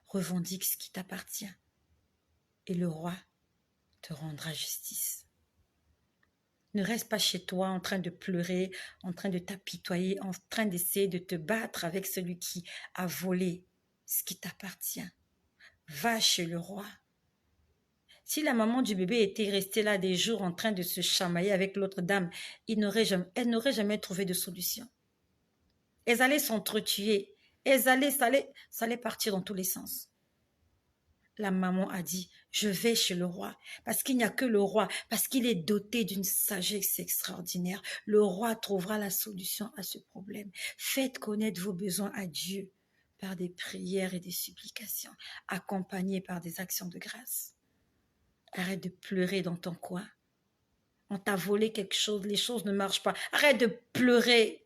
Revendique ce qui t'appartient. Et le roi te rendra justice. Ne reste pas chez toi en train de pleurer, en train de t'apitoyer, en train d'essayer de te battre avec celui qui a volé ce qui t'appartient. Va chez le roi. Si la maman du bébé était restée là des jours en train de se chamailler avec l'autre dame, elle n'aurait jamais trouvé de solution. Elles allaient s'entretuer. Ça allait partir dans tous les sens. La maman a dit, je vais chez le roi, parce qu'il n'y a que le roi, parce qu'il est doté d'une sagesse extraordinaire. Le roi trouvera la solution à ce problème. Faites connaître vos besoins à Dieu par des prières et des supplications, accompagnées par des actions de grâce. Arrête de pleurer dans ton coin. On t'a volé quelque chose, les choses ne marchent pas. Arrête de pleurer.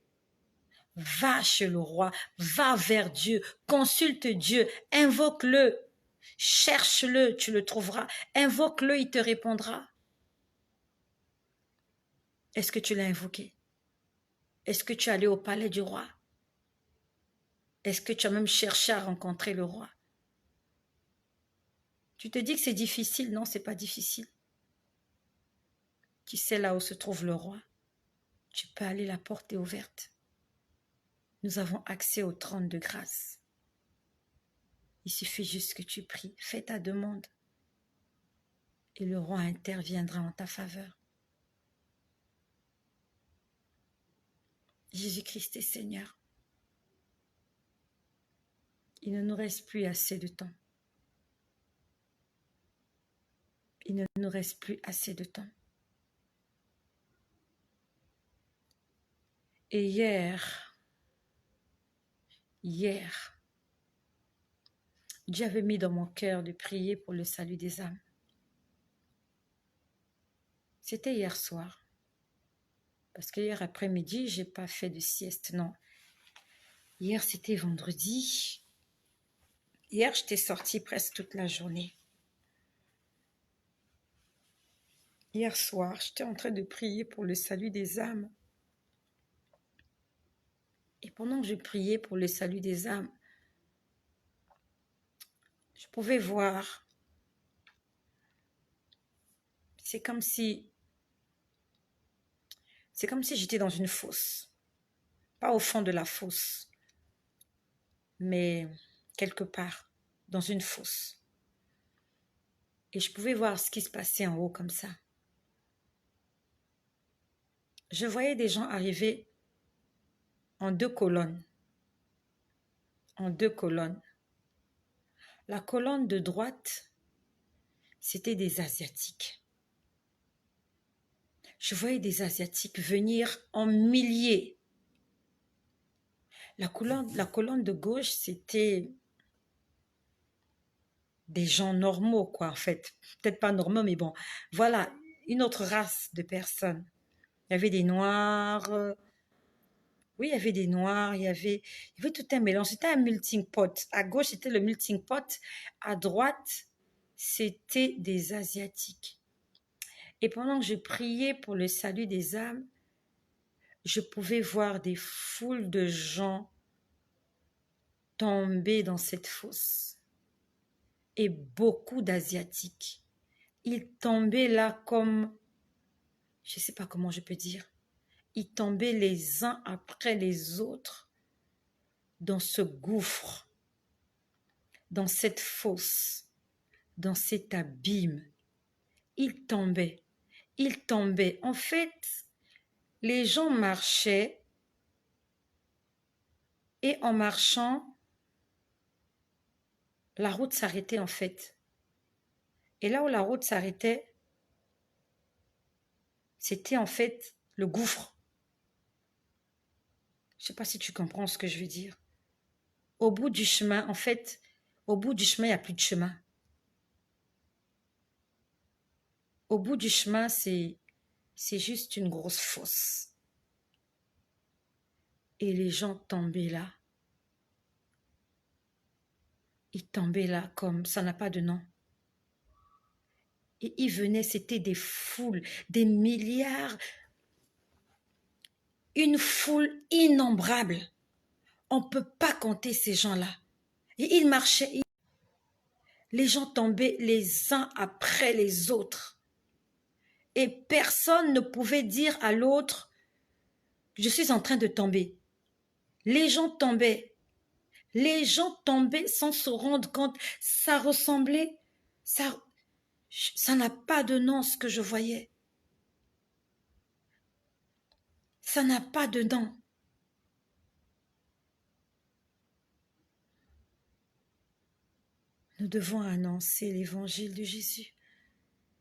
Va chez le roi, va vers Dieu, consulte Dieu, invoque-le. Cherche-le, tu le trouveras. Invoque-le, il te répondra. Est-ce que tu l'as invoqué? Est-ce que tu es allé au palais du roi? Est-ce que tu as même cherché à rencontrer le roi? Tu te dis que c'est difficile? Non, c'est pas difficile. Tu sais là où se trouve le roi? Tu peux aller, la porte est ouverte. Nous avons accès au trône de grâce. Il suffit juste que tu pries, fais ta demande et le roi interviendra en ta faveur. Jésus-Christ est Seigneur. Il ne nous reste plus assez de temps. Il ne nous reste plus assez de temps. Et hier, Dieu avait mis dans mon cœur de prier pour le salut des âmes. C'était hier soir. Parce que hier après-midi, je n'ai pas fait de sieste, non. Hier, c'était vendredi. Hier, j'étais sortie presque toute la journée. Hier soir, j'étais en train de prier pour le salut des âmes. Et pendant que je priais pour le salut des âmes, je pouvais voir. C'est comme si j'étais dans une fosse. Pas au fond de la fosse, mais quelque part, dans une fosse. Et je pouvais voir ce qui se passait en haut comme ça. Je voyais des gens arriver en 2 colonnes. En 2 colonnes. La colonne de droite, c'était des Asiatiques. Je voyais des Asiatiques venir en milliers. La colonne de gauche, c'était des gens normaux, quoi, en fait. Peut-être pas normaux, mais bon. Voilà, une autre race de personnes. Il y avait des Noirs. Oui, il y avait des Noirs, il y avait tout un mélange. C'était un melting pot. À gauche, c'était le melting pot. À droite, c'était des Asiatiques. Et pendant que je priais pour le salut des âmes, je pouvais voir des foules de gens tomber dans cette fosse. Et beaucoup d'Asiatiques. Ils tombaient là comme, je ne sais pas comment je peux dire, ils tombaient les uns après les autres dans ce gouffre, dans cette fosse, dans cet abîme. Ils tombaient. En fait, les gens marchaient et en marchant, la route s'arrêtait en fait. Et là où la route s'arrêtait, c'était en fait le gouffre. Je ne sais pas si tu comprends ce que je veux dire. Au bout du chemin, en fait, au bout du chemin, il n'y a plus de chemin. Au bout du chemin, c'est juste une grosse fosse. Et les gens tombaient là. Ils tombaient là comme ça n'a pas de nom. Et ils venaient, c'était des foules, des milliards, une foule innombrable. On ne peut pas compter ces gens-là. Et ils marchaient. Les gens tombaient les uns après les autres. Et personne ne pouvait dire à l'autre, je suis en train de tomber. Les gens tombaient. Les gens tombaient sans se rendre compte. Ça ressemblait, ça n'a pas de nom ce que je voyais. Ça n'a pas de nom. Nous devons annoncer l'évangile de Jésus.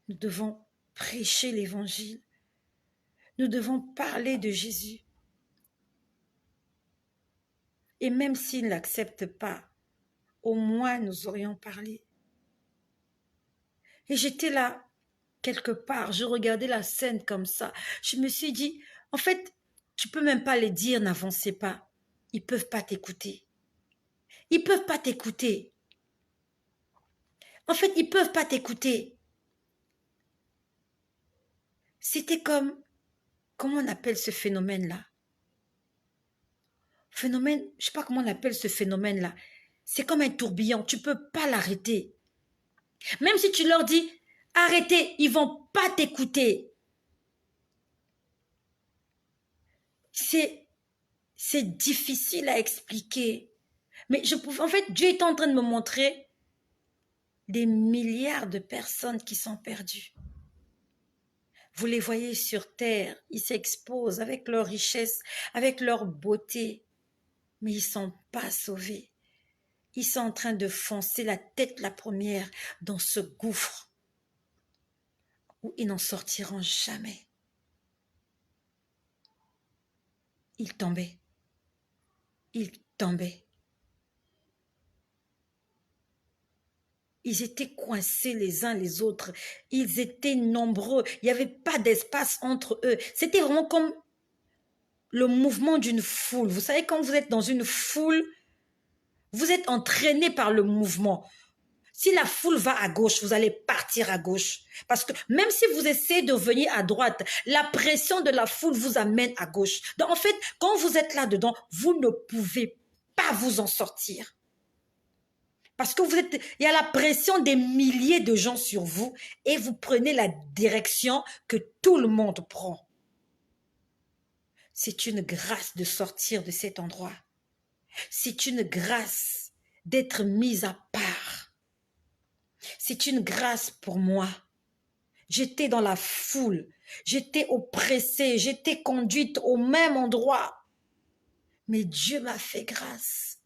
Nous devons prêcher l'évangile. Nous devons parler de Jésus. Et même s'il n'accepte pas, au moins nous aurions parlé. Et j'étais là, quelque part, je regardais la scène comme ça. Je me suis dit, en fait, tu peux même pas les dire, n'avancez pas. Ils peuvent pas t'écouter. Ils peuvent pas t'écouter. En fait, ils peuvent pas t'écouter. C'était comme, comment on appelle ce phénomène-là? Phénomène, je ne sais pas comment on appelle ce phénomène-là. C'est comme un tourbillon, tu ne peux pas l'arrêter. Même si tu leur dis, arrêtez, ils ne vont pas t'écouter. C'est difficile à expliquer. Mais en fait, Dieu est en train de me montrer des milliards de personnes qui sont perdues. Vous les voyez sur terre, ils s'exposent avec leur richesse, avec leur beauté, mais ils ne sont pas sauvés. Ils sont en train de foncer la tête la première dans ce gouffre où ils n'en sortiront jamais. Ils tombaient. Ils tombaient. Ils étaient coincés les uns les autres. Ils étaient nombreux. Il n'y avait pas d'espace entre eux. C'était vraiment comme le mouvement d'une foule. Vous savez, quand vous êtes dans une foule, vous êtes entraîné par le mouvement. Si la foule va à gauche, vous allez partir à gauche. Parce que même si vous essayez de venir à droite, la pression de la foule vous amène à gauche. Donc en fait, quand vous êtes là-dedans, vous ne pouvez pas vous en sortir. Parce que il y a la pression des milliers de gens sur vous et vous prenez la direction que tout le monde prend. C'est une grâce de sortir de cet endroit. C'est une grâce d'être mise à part. C'est une grâce pour moi. J'étais dans la foule, j'étais oppressée, j'étais conduite au même endroit. Mais Dieu m'a fait grâce.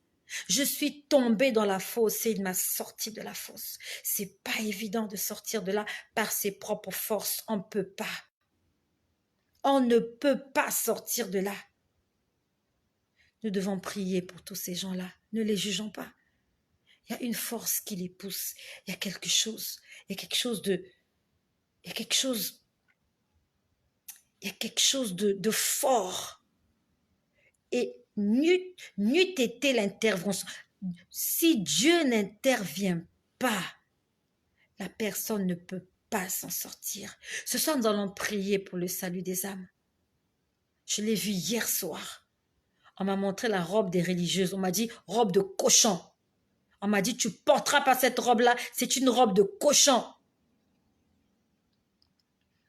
Je suis tombée dans la fosse et il m'a sorti de la fosse. C'est pas évident de sortir de là par ses propres forces. On ne peut pas. On ne peut pas sortir de là. Nous devons prier pour tous ces gens-là. Ne les jugeons pas. Il y a une force qui les pousse. Il y a quelque chose. Il y a quelque chose de... Il y a quelque chose... Il y a quelque chose de fort. Et n'eût été l'intervention. Si Dieu n'intervient pas, la personne ne peut pas s'en sortir. Ce soir, nous allons prier pour le salut des âmes. Je l'ai vu hier soir. On m'a montré la robe des religieuses. On m'a dit robe de cochon. On m'a dit tu porteras pas cette robe-là. C'est une robe de cochon.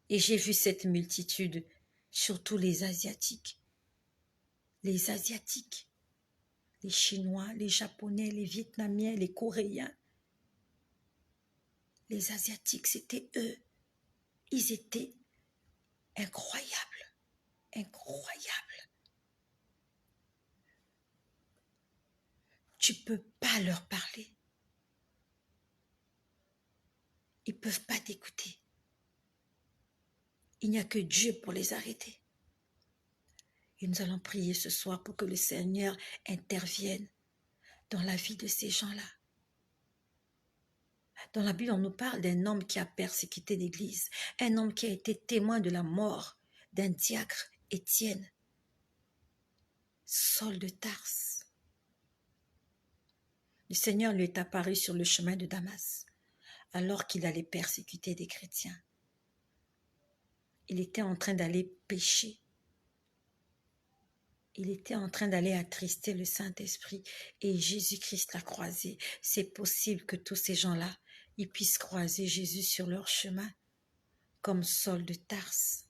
Et j'ai vu cette multitude, surtout les Asiatiques. Les Asiatiques. Les Chinois, les Japonais, les Vietnamiens, les Coréens. Les Asiatiques, c'était eux. Ils étaient incroyables. Incroyables. Tu ne peux pas leur parler. Ils ne peuvent pas t'écouter. Il n'y a que Dieu pour les arrêter. Et nous allons prier ce soir pour que le Seigneur intervienne dans la vie de ces gens-là. Dans la Bible, on nous parle d'un homme qui a persécuté l'Église, un homme qui a été témoin de la mort d'un diacre, Étienne, Saul de Tarse. Le Seigneur lui est apparu sur le chemin de Damas, alors qu'il allait persécuter des chrétiens. Il était en train d'aller pécher. Il était en train d'aller attrister le Saint-Esprit et Jésus-Christ l'a croisé. C'est possible que tous ces gens-là, ils puissent croiser Jésus sur leur chemin, comme Saul de Tarse.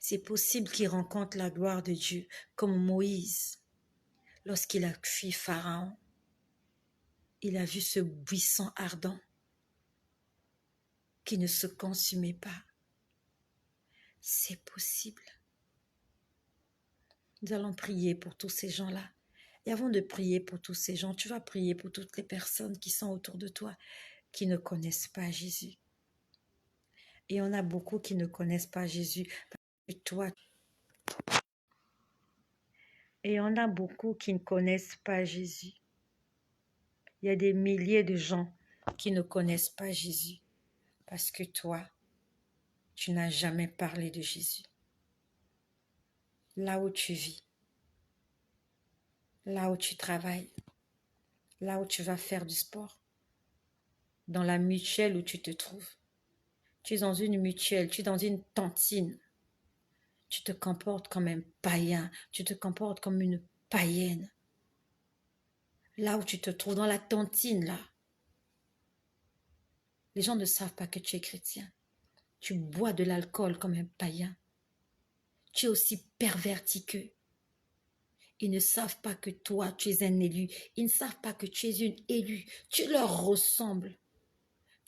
C'est possible qu'ils rencontrent la gloire de Dieu, comme Moïse, lorsqu'il a fui Pharaon. Il a vu ce buisson ardent qui ne se consumait pas. C'est possible. Nous allons prier pour tous ces gens-là. Et avant de prier pour tous ces gens, tu vas prier pour toutes les personnes qui sont autour de toi, qui ne connaissent pas Jésus. Et on a beaucoup qui ne connaissent pas Jésus. Et on a beaucoup qui ne connaissent pas Jésus. Il y a des milliers de gens qui ne connaissent pas Jésus. Parce que toi, tu n'as jamais parlé de Jésus. Là où tu vis, là où tu travailles, là où tu vas faire du sport, dans la mutuelle où tu te trouves. Tu es dans une mutuelle, tu es dans une cantine. Tu te comportes comme un païen, tu te comportes comme une païenne, là où tu te trouves, dans la cantine, là, les gens ne savent pas que tu es chrétien. Tu bois de l'alcool comme un païen. Tu es aussi perverti qu'eux. Ils ne savent pas que toi, tu es un élu. Ils ne savent pas que tu es une élue. Tu leur ressembles.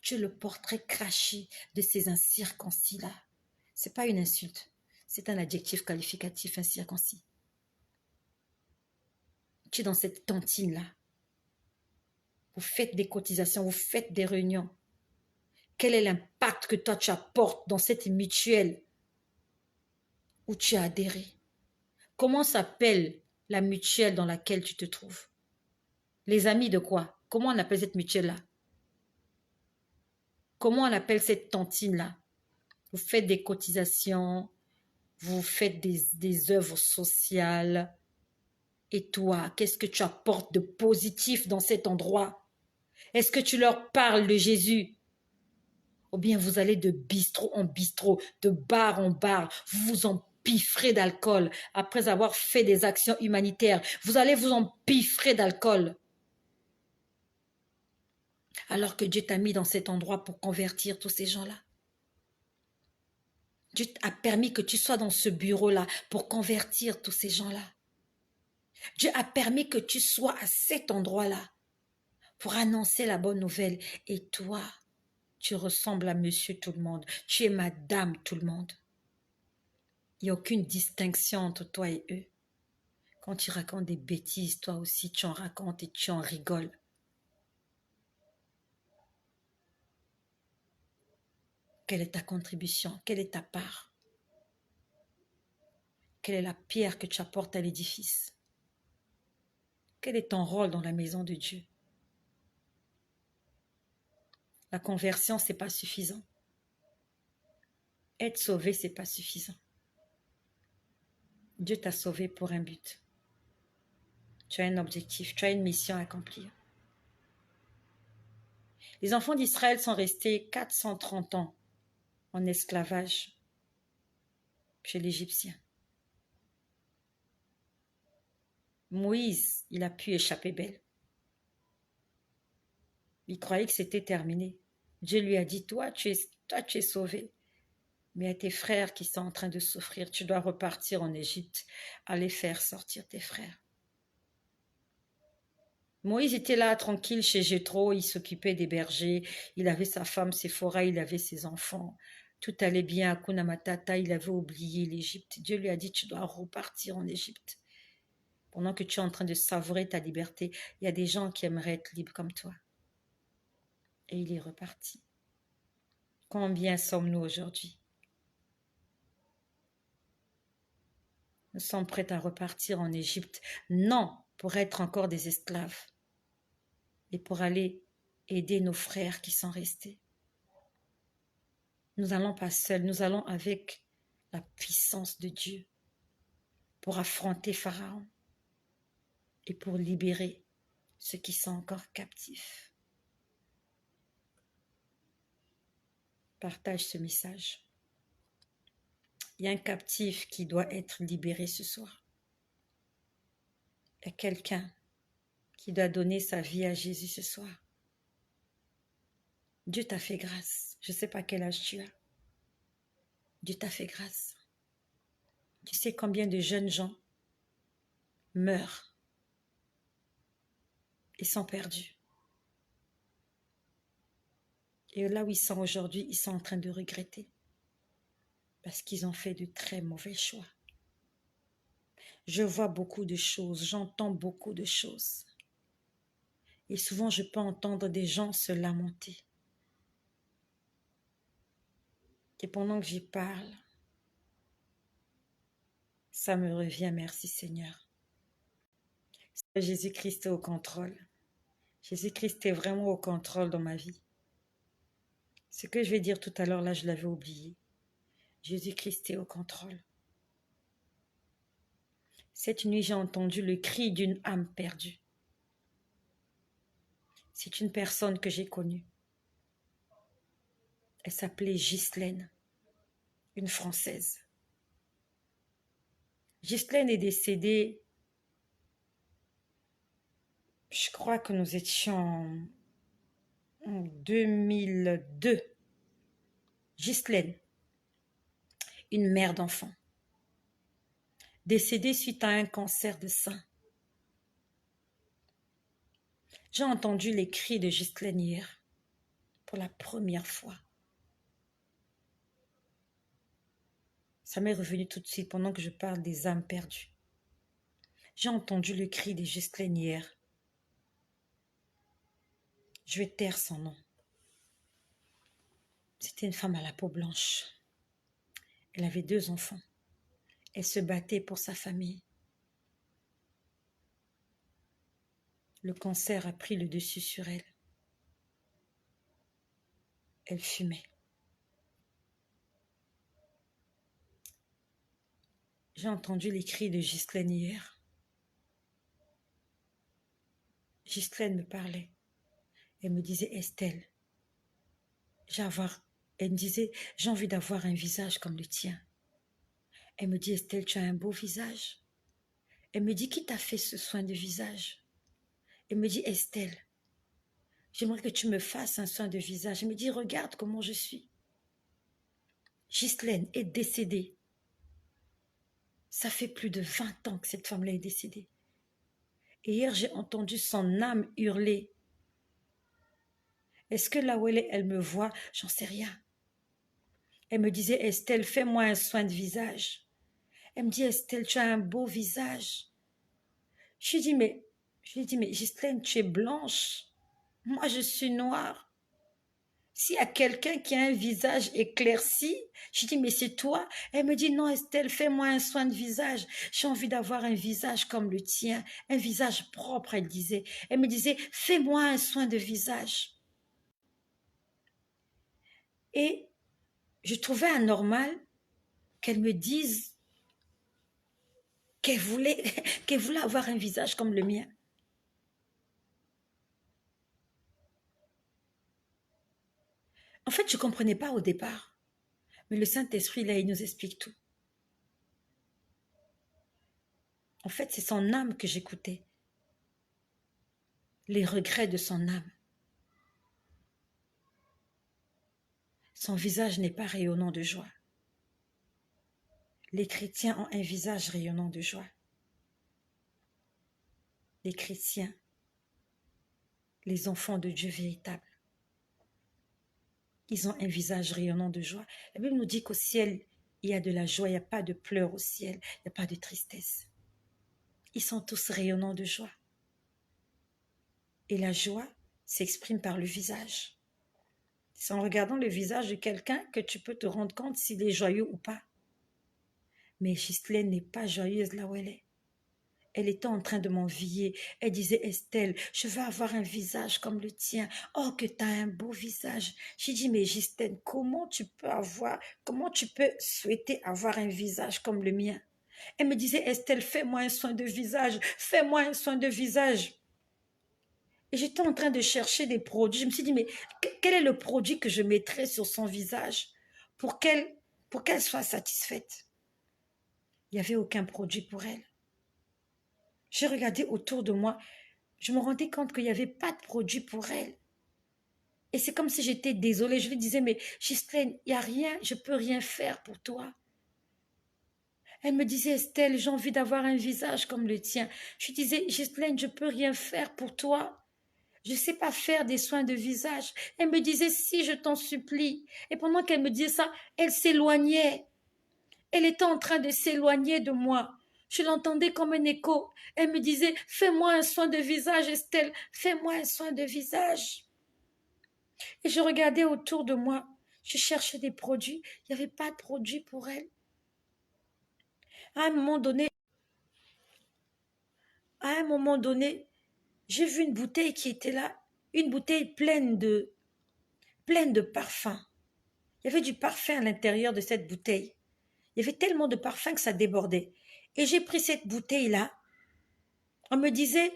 Tu es le portrait craché de ces incirconcis-là. Ce n'est pas une insulte. C'est un adjectif qualificatif, incirconcis. Tu es dans cette cantine-là. Vous faites des cotisations, vous faites des réunions. Quel est l'impact que toi tu apportes dans cette mutuelle où tu as adhéré? Comment s'appelle la mutuelle dans laquelle tu te trouves? Les amis de quoi? Comment on appelle cette mutuelle-là? Comment on appelle cette cantine-là? Vous faites des cotisations, vous faites des œuvres sociales. Et toi, qu'est-ce que tu apportes de positif dans cet endroit? Est-ce que tu leur parles de Jésus? Ou bien vous allez de bistrot en bistrot, de bar en bar, vous vous empiffrez d'alcool après avoir fait des actions humanitaires. Vous allez vous empiffrer d'alcool. Alors que Dieu t'a mis dans cet endroit pour convertir tous ces gens-là. Dieu a permis que tu sois dans ce bureau-là pour convertir tous ces gens-là. Dieu a permis que tu sois à cet endroit-là pour annoncer la bonne nouvelle. Et toi, tu ressembles à monsieur tout le monde. Tu es madame tout le monde. Il n'y a aucune distinction entre toi et eux. Quand tu racontes des bêtises, toi aussi, tu en racontes et tu en rigoles. Quelle est ta contribution? Quelle est ta part? Quelle est la pierre que tu apportes à l'édifice? Quel est ton rôle dans la maison de Dieu? La conversion, ce n'est pas suffisant. Être sauvé, ce n'est pas suffisant. Dieu t'a sauvé pour un but. Tu as un objectif, tu as une mission à accomplir. Les enfants d'Israël sont restés 430 ans en esclavage chez l'Égyptien. Moïse, il a pu échapper belle. Il croyait que c'était terminé. Dieu lui a dit, toi, tu es sauvé. Mais à tes frères qui sont en train de souffrir, tu dois repartir en Égypte, aller faire sortir tes frères. Moïse était là, tranquille, chez Jéthro, il s'occupait des bergers, il avait sa femme Séphora, il avait ses enfants. Tout allait bien, Hakuna Matata, il avait oublié l'Égypte. Dieu lui a dit, tu dois repartir en Égypte. Pendant que tu es en train de savourer ta liberté, il y a des gens qui aimeraient être libres comme toi. Et il est reparti. Combien sommes-nous aujourd'hui? Nous sommes prêts à repartir en Égypte, non pour être encore des esclaves, mais pour aller aider nos frères qui sont restés. Nous n'allons pas seuls, nous allons avec la puissance de Dieu pour affronter Pharaon et pour libérer ceux qui sont encore captifs. Partage ce message. Il y a un captif qui doit être libéré ce soir. Il y a quelqu'un qui doit donner sa vie à Jésus ce soir. Dieu t'a fait grâce. Je ne sais pas quel âge tu as. Dieu t'a fait grâce. Tu sais combien de jeunes gens meurent et sont perdus. Et là où ils sont aujourd'hui, ils sont en train de regretter. Parce qu'ils ont fait de très mauvais choix. Je vois beaucoup de choses, j'entends beaucoup de choses. Et souvent, je peux entendre des gens se lamenter. Et pendant que j'y parle, ça me revient, merci Seigneur. Jésus-Christ est au contrôle. Jésus-Christ est vraiment au contrôle dans ma vie. Ce que je vais dire tout à l'heure, là, je l'avais oublié. Jésus-Christ est au contrôle. Cette nuit, j'ai entendu le cri d'une âme perdue. C'est une personne que j'ai connue. Elle s'appelait Ghislaine, une Française. Ghislaine est décédée Je crois que nous étions en 2002. Ghislaine, une mère d'enfant, décédée suite à un cancer de sein. J'ai entendu les cris de Ghislaine hier, pour la première fois. Ça m'est revenu tout de suite pendant que je parle des âmes perdues. J'ai entendu le cri de Ghislaine hier. Je vais taire son nom. C'était une femme à la peau blanche. Elle avait 2 enfants. Elle se battait pour sa famille. Le cancer a pris le dessus sur elle. Elle fumait. J'ai entendu les cris de Ghislaine hier. Ghislaine me parlait. Elle me disait, Estelle, elle me disait, j'ai envie d'avoir un visage comme le tien. Elle me dit, Estelle, tu as un beau visage. Elle me dit, qui t'a fait ce soin de visage? Elle me dit, Estelle, j'aimerais que tu me fasses un soin de visage. Elle me dit, regarde comment je suis. Ghislaine est décédée. Ça fait plus de 20 ans que cette femme-là est décédée. Et hier, j'ai entendu son âme hurler. Est-ce que là où elle me voit? J'en sais rien. Elle me disait, Estelle, fais-moi un soin de visage. Elle me dit, Estelle, tu as un beau visage. Je lui dis, mais Ghislaine, tu es blanche. Moi, je suis noire. S'il y a quelqu'un qui a un visage éclairci, je dis, mais c'est toi. Elle me dit, non, Estelle, fais-moi un soin de visage. J'ai envie d'avoir un visage comme le tien, un visage propre, elle disait. Elle me disait, fais-moi un soin de visage. Et je trouvais anormal qu'elle me dise qu'elle voulait avoir un visage comme le mien. En fait, je ne comprenais pas au départ. Mais le Saint-Esprit, là, il nous explique tout. En fait, c'est son âme que j'écoutais. Les regrets de son âme. Son visage n'est pas rayonnant de joie. Les chrétiens ont un visage rayonnant de joie. Les chrétiens, les enfants de Dieu véritables, ils ont un visage rayonnant de joie. La Bible nous dit qu'au ciel, il y a de la joie, il n'y a pas de pleurs au ciel, il n'y a pas de tristesse. Ils sont tous rayonnants de joie. Et la joie s'exprime par le visage. C'est en regardant le visage de quelqu'un que tu peux te rendre compte s'il est joyeux ou pas. Mais Ghislaine n'est pas joyeuse là où elle est. Elle était en train de m'envier. Elle disait, Estelle, je veux avoir un visage comme le tien. Oh, que tu as un beau visage. J'ai dit, mais Ghislaine, comment tu peux souhaiter avoir un visage comme le mien? Elle me disait, Estelle, fais-moi un soin de visage. Fais-moi un soin de visage. Et j'étais en train de chercher des produits. Je me suis dit, mais quel est le produit que je mettrais sur son visage pour qu'elle soit satisfaite? Il n'y avait aucun produit pour elle. J'ai regardé autour de moi. Je me rendais compte qu'il n'y avait pas de produit pour elle. Et c'est comme si j'étais désolée. Je lui disais, mais Ghislaine, il n'y a rien, je ne peux rien faire pour toi. Elle me disait, Estelle, j'ai envie d'avoir un visage comme le tien. Je lui disais, Ghislaine, je ne peux rien faire pour toi. Je ne sais pas faire des soins de visage. Elle me disait, si, je t'en supplie. Et pendant qu'elle me disait ça, elle s'éloignait. Elle était en train de s'éloigner de moi. Je l'entendais comme un écho. Elle me disait, fais-moi un soin de visage, Estelle, fais-moi un soin de visage. Et je regardais autour de moi. Je cherchais des produits. Il n'y avait pas de produits pour elle. À un moment donné, j'ai vu une bouteille qui était là, une bouteille pleine de parfums. Il y avait du parfum à l'intérieur de cette bouteille. Il y avait tellement de parfum que ça débordait. Et j'ai pris cette bouteille-là. On me disait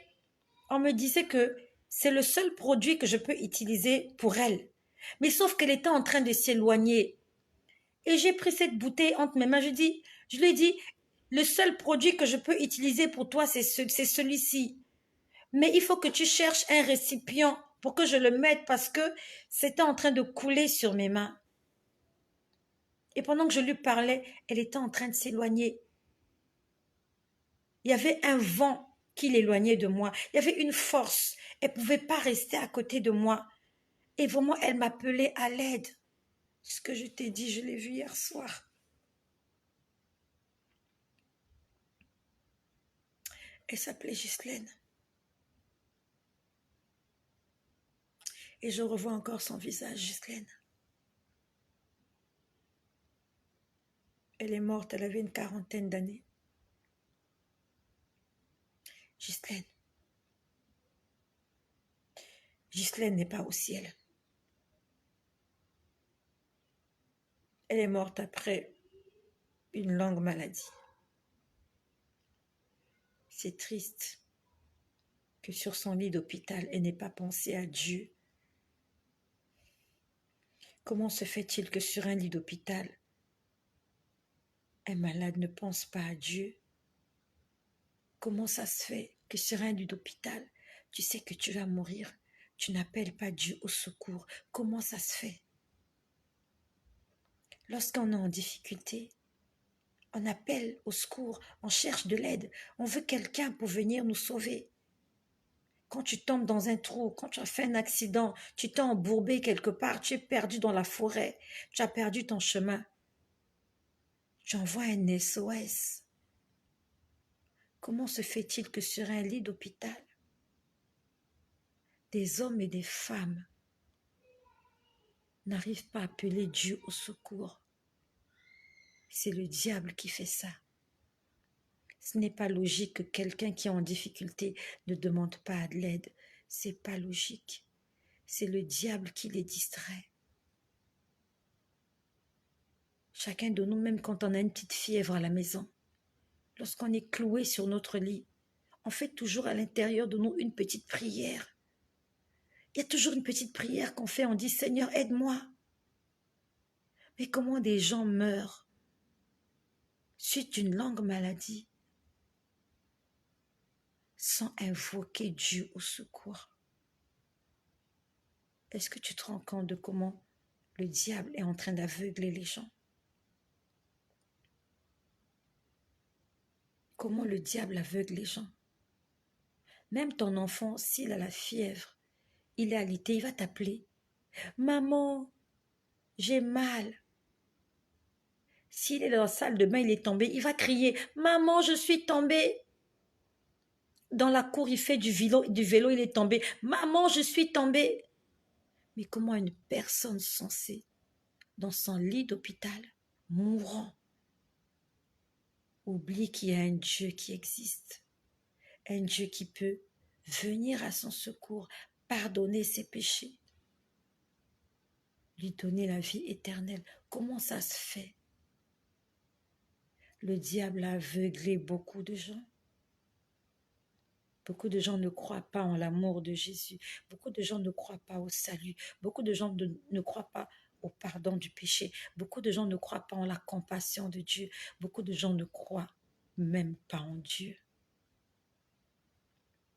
que c'est le seul produit que je peux utiliser pour elle. Mais sauf qu'elle était en train de s'éloigner. Et j'ai pris cette bouteille entre mes mains. Je lui ai dit, le seul produit que je peux utiliser pour toi, c'est celui-ci. Mais il faut que tu cherches un récipient pour que je le mette parce que c'était en train de couler sur mes mains. Et pendant que je lui parlais, elle était en train de s'éloigner. Il y avait un vent qui l'éloignait de moi. Il y avait une force. Elle ne pouvait pas rester à côté de moi. Et vraiment, elle m'appelait à l'aide. Ce que je t'ai dit, je l'ai vu hier soir. Elle s'appelait Ghislaine. Et je revois encore son visage, Ghislaine. Elle est morte, elle avait une 40aine d'années. Ghislaine. Ghislaine n'est pas au ciel. Elle est morte après une longue maladie. C'est triste que sur son lit d'hôpital, elle n'ait pas pensé à Dieu. Comment se fait-il que sur un lit d'hôpital, un malade ne pense pas à Dieu? Comment ça se fait que sur un lit d'hôpital, tu sais que tu vas mourir, tu n'appelles pas Dieu au secours? Comment ça se fait? Lorsqu'on est en difficulté, on appelle au secours, on cherche de l'aide, on veut quelqu'un pour venir nous sauver. Quand tu tombes dans un trou, quand tu as fait un accident, tu t'es embourbé quelque part, tu es perdu dans la forêt, tu as perdu ton chemin, tu envoies un SOS. Comment se fait-il que sur un lit d'hôpital, des hommes et des femmes n'arrivent pas à appeler Dieu au secours? C'est le diable qui fait ça. Ce n'est pas logique que quelqu'un qui est en difficulté ne demande pas de l'aide. C'est pas logique. C'est le diable qui les distrait. Chacun de nous, même quand on a une petite fièvre à la maison, lorsqu'on est cloué sur notre lit, on fait toujours à l'intérieur de nous une petite prière. Il y a toujours une petite prière qu'on fait, on dit « Seigneur, aide-moi ». Mais comment des gens meurent suite d'une longue maladie sans invoquer Dieu au secours? Est-ce que tu te rends compte de comment le diable est en train d'aveugler les gens? Comment le diable aveugle les gens? Même ton enfant, s'il a la fièvre, il est alité, il va t'appeler. « Maman, j'ai mal ». S'il est dans la salle de bain, il est tombé, il va crier « Maman, je suis tombé ». Dans la cour, il fait du vélo, il est tombé. « Maman, je suis tombé ». Mais comment une personne censée, dans son lit d'hôpital, mourant, oublie qu'il y a un Dieu qui existe, un Dieu qui peut venir à son secours, pardonner ses péchés, lui donner la vie éternelle? Comment ça se fait? Le diable a aveuglé beaucoup de gens. Beaucoup de gens ne croient pas en l'amour de Jésus. Beaucoup de gens ne croient pas au salut. Beaucoup de gens ne croient pas au pardon du péché. Beaucoup de gens ne croient pas en la compassion de Dieu. Beaucoup de gens ne croient même pas en Dieu.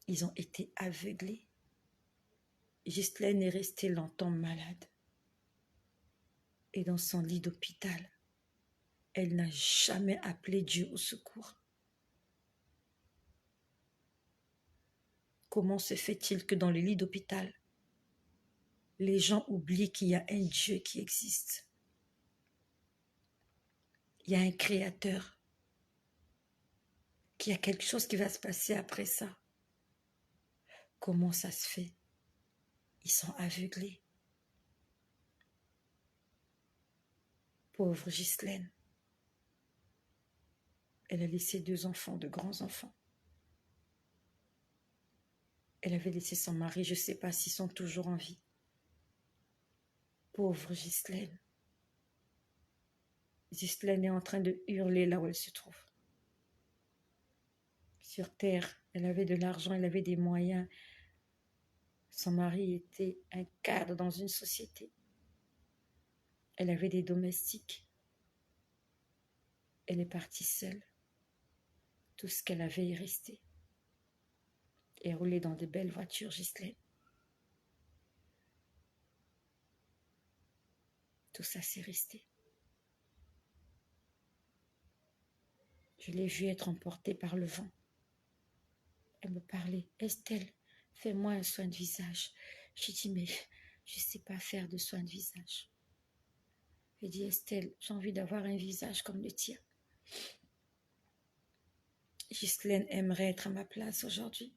Ils ont été aveuglés. Ghislaine est restée longtemps malade. Et dans son lit d'hôpital, elle n'a jamais appelé Dieu au secours. Comment se fait-il que dans le lit d'hôpital, les gens oublient qu'il y a un Dieu qui existe? Il y a un créateur, qu'il y a quelque chose qui va se passer après ça. Comment ça se fait? Ils sont aveuglés. Pauvre Ghislaine. Elle a laissé 2 enfants, de grands enfants. Elle avait laissé son mari, je ne sais pas s'ils sont toujours en vie. Pauvre Ghislaine. Ghislaine est en train de hurler là où elle se trouve. Sur terre, elle avait de l'argent, elle avait des moyens. Son mari était un cadre dans une société. Elle avait des domestiques. Elle est partie seule. Tout ce qu'elle avait est resté. et rouler dans de belles voitures, Ghislaine. Tout ça, c'est resté. Je l'ai vue être emportée par le vent. Elle me parlait. Estelle, fais-moi un soin de visage. J'ai dit, mais je ne sais pas faire de soin de visage. Elle dit, Estelle, j'ai envie d'avoir un visage comme le tien. Ghislaine aimerait être à ma place aujourd'hui.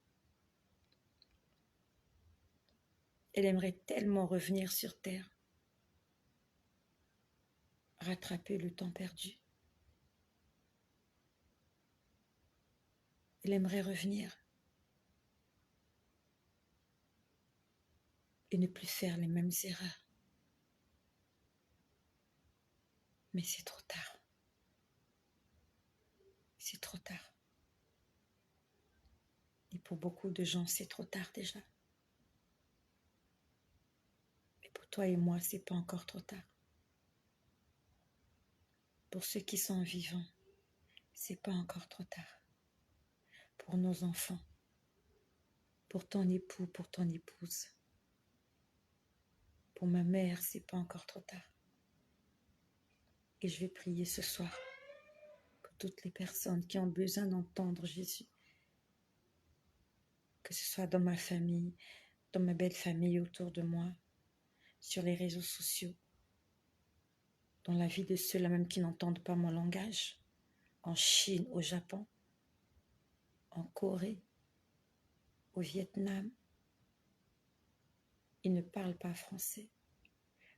Elle aimerait tellement revenir sur terre, rattraper le temps perdu. Elle aimerait revenir et ne plus faire les mêmes erreurs. Mais c'est trop tard. C'est trop tard. Et pour beaucoup de gens, c'est trop tard déjà. Mais pour toi et moi, c'est pas encore trop tard. Pour ceux qui sont vivants, c'est pas encore trop tard. Pour nos enfants, pour ton époux, pour ton épouse, pour ma mère, c'est pas encore trop tard. Et je vais prier ce soir pour toutes les personnes qui ont besoin d'entendre Jésus. Que ce soit dans ma famille, dans ma belle famille autour de moi, sur les réseaux sociaux, dans la vie de ceux-là même qui n'entendent pas mon langage, en Chine, au Japon, en Corée, au Vietnam. Ils ne parlent pas français,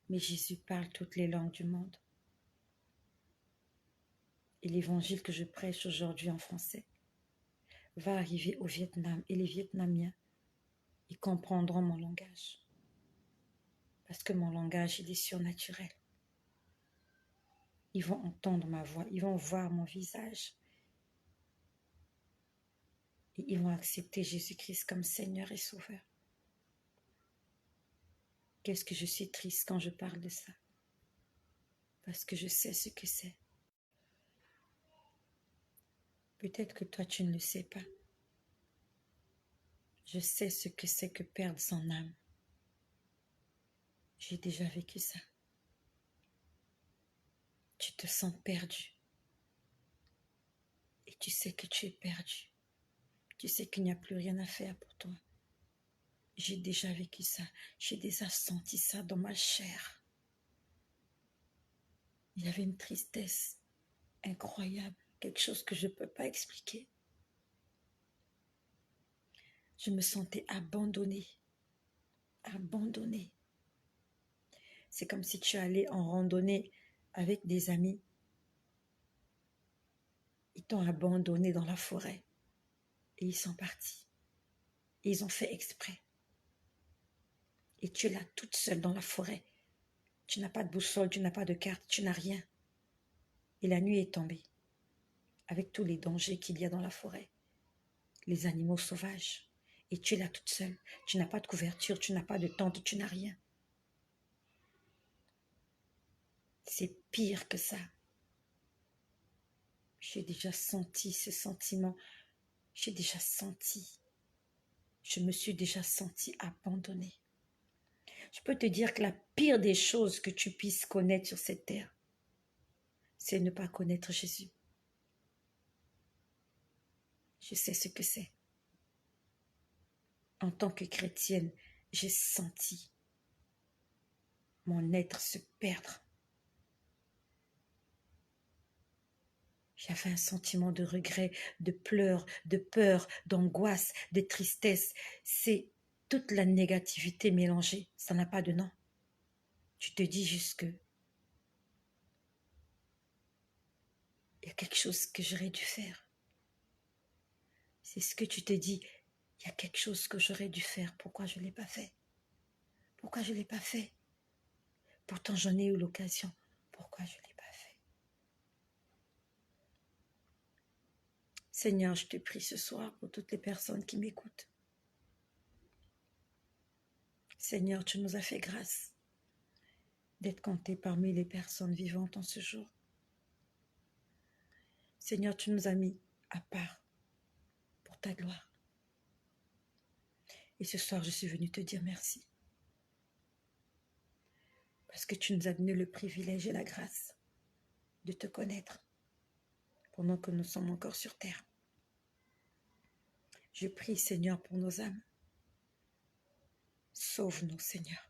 mais Jésus parle toutes les langues du monde. Et l'évangile que je prêche aujourd'hui en français va arriver au Vietnam, et les Vietnamiens, ils comprendront mon langage. Parce que mon langage, il est surnaturel. Ils vont entendre ma voix, ils vont voir mon visage. Et ils vont accepter Jésus-Christ comme Seigneur et Sauveur. Qu'est-ce que je suis triste quand je parle de ça? Parce que je sais ce que c'est. Peut-être que toi, tu ne le sais pas. Je sais ce que c'est que perdre son âme. J'ai déjà vécu ça. Tu te sens perdu. Et tu sais que tu es perdu. Tu sais qu'il n'y a plus rien à faire pour toi. J'ai déjà vécu ça. J'ai déjà senti ça dans ma chair. Il y avait une tristesse incroyable. Quelque chose que je ne peux pas expliquer. Je me sentais abandonnée. Abandonnée. C'est comme si tu allais en randonnée avec des amis. Ils t'ont abandonné dans la forêt. Et ils sont partis. Et ils ont fait exprès. Et tu es là toute seule dans la forêt. Tu n'as pas de boussole, tu n'as pas de carte, tu n'as rien. Et la nuit est tombée. Avec tous les dangers qu'il y a dans la forêt. Les animaux sauvages. Et tu es là toute seule. Tu n'as pas de couverture, tu n'as pas de tente, tu n'as rien. C'est pire que ça. J'ai déjà senti ce sentiment. J'ai déjà senti. Je me suis déjà sentie abandonnée. Je peux te dire que la pire des choses que tu puisses connaître sur cette terre, c'est ne pas connaître Jésus. Je sais ce que c'est. En tant que chrétienne, j'ai senti mon être se perdre. J'avais un sentiment de regret, de pleurs, de peur, d'angoisse, de tristesse. C'est toute la négativité mélangée. Ça n'a pas de nom. Tu te dis juste que il y a quelque chose que j'aurais dû faire. C'est ce que tu te dis. Il y a quelque chose que j'aurais dû faire. Pourquoi je ne l'ai pas fait? Pourquoi je ne l'ai pas fait? Pourtant, j'en ai eu l'occasion. Pourquoi je ne l'ai pas fait? Seigneur, je te prie ce soir pour toutes les personnes qui m'écoutent. Seigneur, tu nous as fait grâce d'être comptés parmi les personnes vivantes en ce jour. Seigneur, tu nous as mis à part pour ta gloire. Et ce soir, je suis venue te dire merci. Parce que tu nous as donné le privilège et la grâce de te connaître pendant que nous sommes encore sur terre. Je prie, Seigneur, pour nos âmes. Sauve-nous, Seigneur.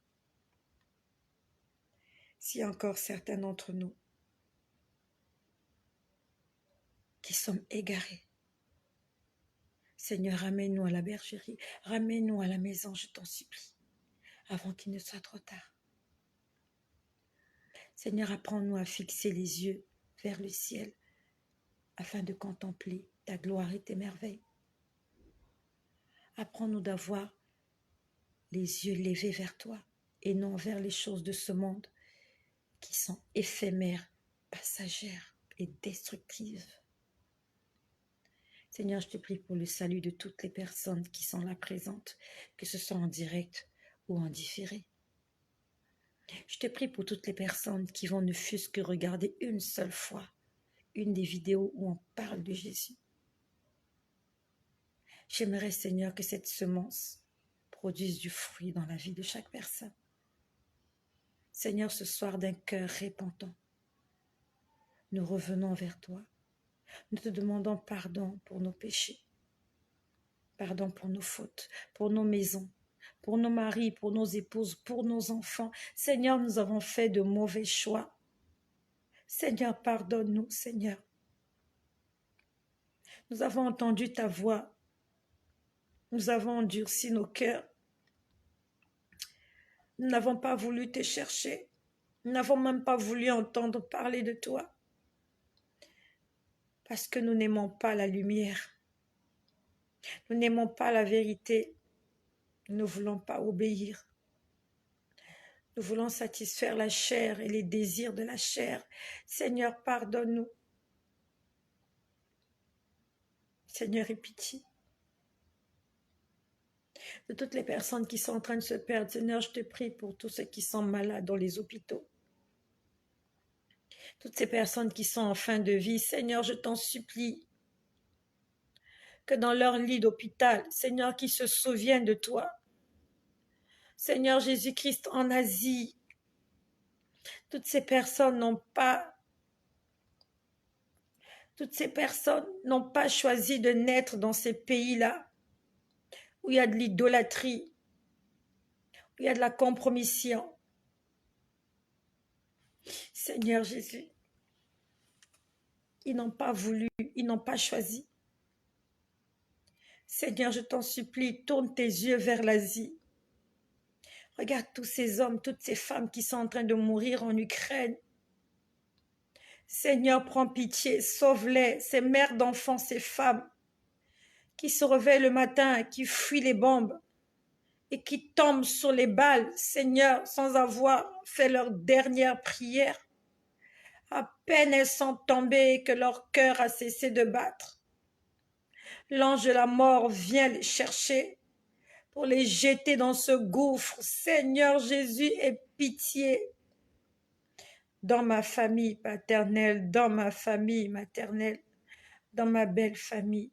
S'il y a encore certains d'entre nous qui sommes égarés, Seigneur, ramène-nous à la bergerie, ramène-nous à la maison, je t'en supplie, avant qu'il ne soit trop tard. Seigneur, apprends-nous à fixer les yeux vers le ciel, afin de contempler ta gloire et tes merveilles. Apprends-nous d'avoir les yeux levés vers toi, et non vers les choses de ce monde, qui sont éphémères, passagères et destructives. Seigneur, je te prie pour le salut de toutes les personnes qui sont là présentes, que ce soit en direct ou en différé. Je te prie pour toutes les personnes qui vont ne fût-ce que regarder une seule fois une des vidéos où on parle de Jésus. J'aimerais, Seigneur, que cette semence produise du fruit dans la vie de chaque personne. Seigneur, ce soir d'un cœur repentant, nous revenons vers toi. Nous te demandons pardon pour nos péchés, pardon pour nos fautes, pour nos maisons, pour nos maris, pour nos épouses, pour nos enfants. Seigneur, nous avons fait de mauvais choix. Seigneur, pardonne-nous, Seigneur. Nous avons entendu ta voix. Nous avons endurci nos cœurs. Nous n'avons pas voulu te chercher. Nous n'avons même pas voulu entendre parler de toi. Parce que nous n'aimons pas la lumière. Nous n'aimons pas la vérité. Nous ne voulons pas obéir. Nous voulons satisfaire la chair et les désirs de la chair. Seigneur, pardonne-nous. Seigneur, aie pitié de toutes les personnes qui sont en train de se perdre. Seigneur, je te prie pour tous ceux qui sont malades dans les hôpitaux. Toutes ces personnes qui sont en fin de vie. Seigneur, je t'en supplie que dans leur lit d'hôpital, Seigneur, qu'ils se souviennent de toi. Seigneur Jésus-Christ, en Asie, toutes ces personnes n'ont pas choisi de naître dans ces pays-là, où il y a de l'idolâtrie, où il y a de la compromission. Seigneur Jésus, ils n'ont pas voulu, ils n'ont pas choisi. Seigneur, je t'en supplie, tourne tes yeux vers l'Asie. Regarde tous ces hommes, toutes ces femmes qui sont en train de mourir en Ukraine. Seigneur, prends pitié, sauve-les, ces mères d'enfants, ces femmes qui se réveillent le matin, qui fuient les bombes et qui tombent sur les balles, Seigneur, sans avoir fait leur dernière prière. À peine elles sont tombées que leur cœur a cessé de battre. L'ange de la mort vient les chercher pour les jeter dans ce gouffre. Seigneur Jésus, aie pitié. Dans ma famille paternelle, dans ma famille maternelle, dans ma belle famille,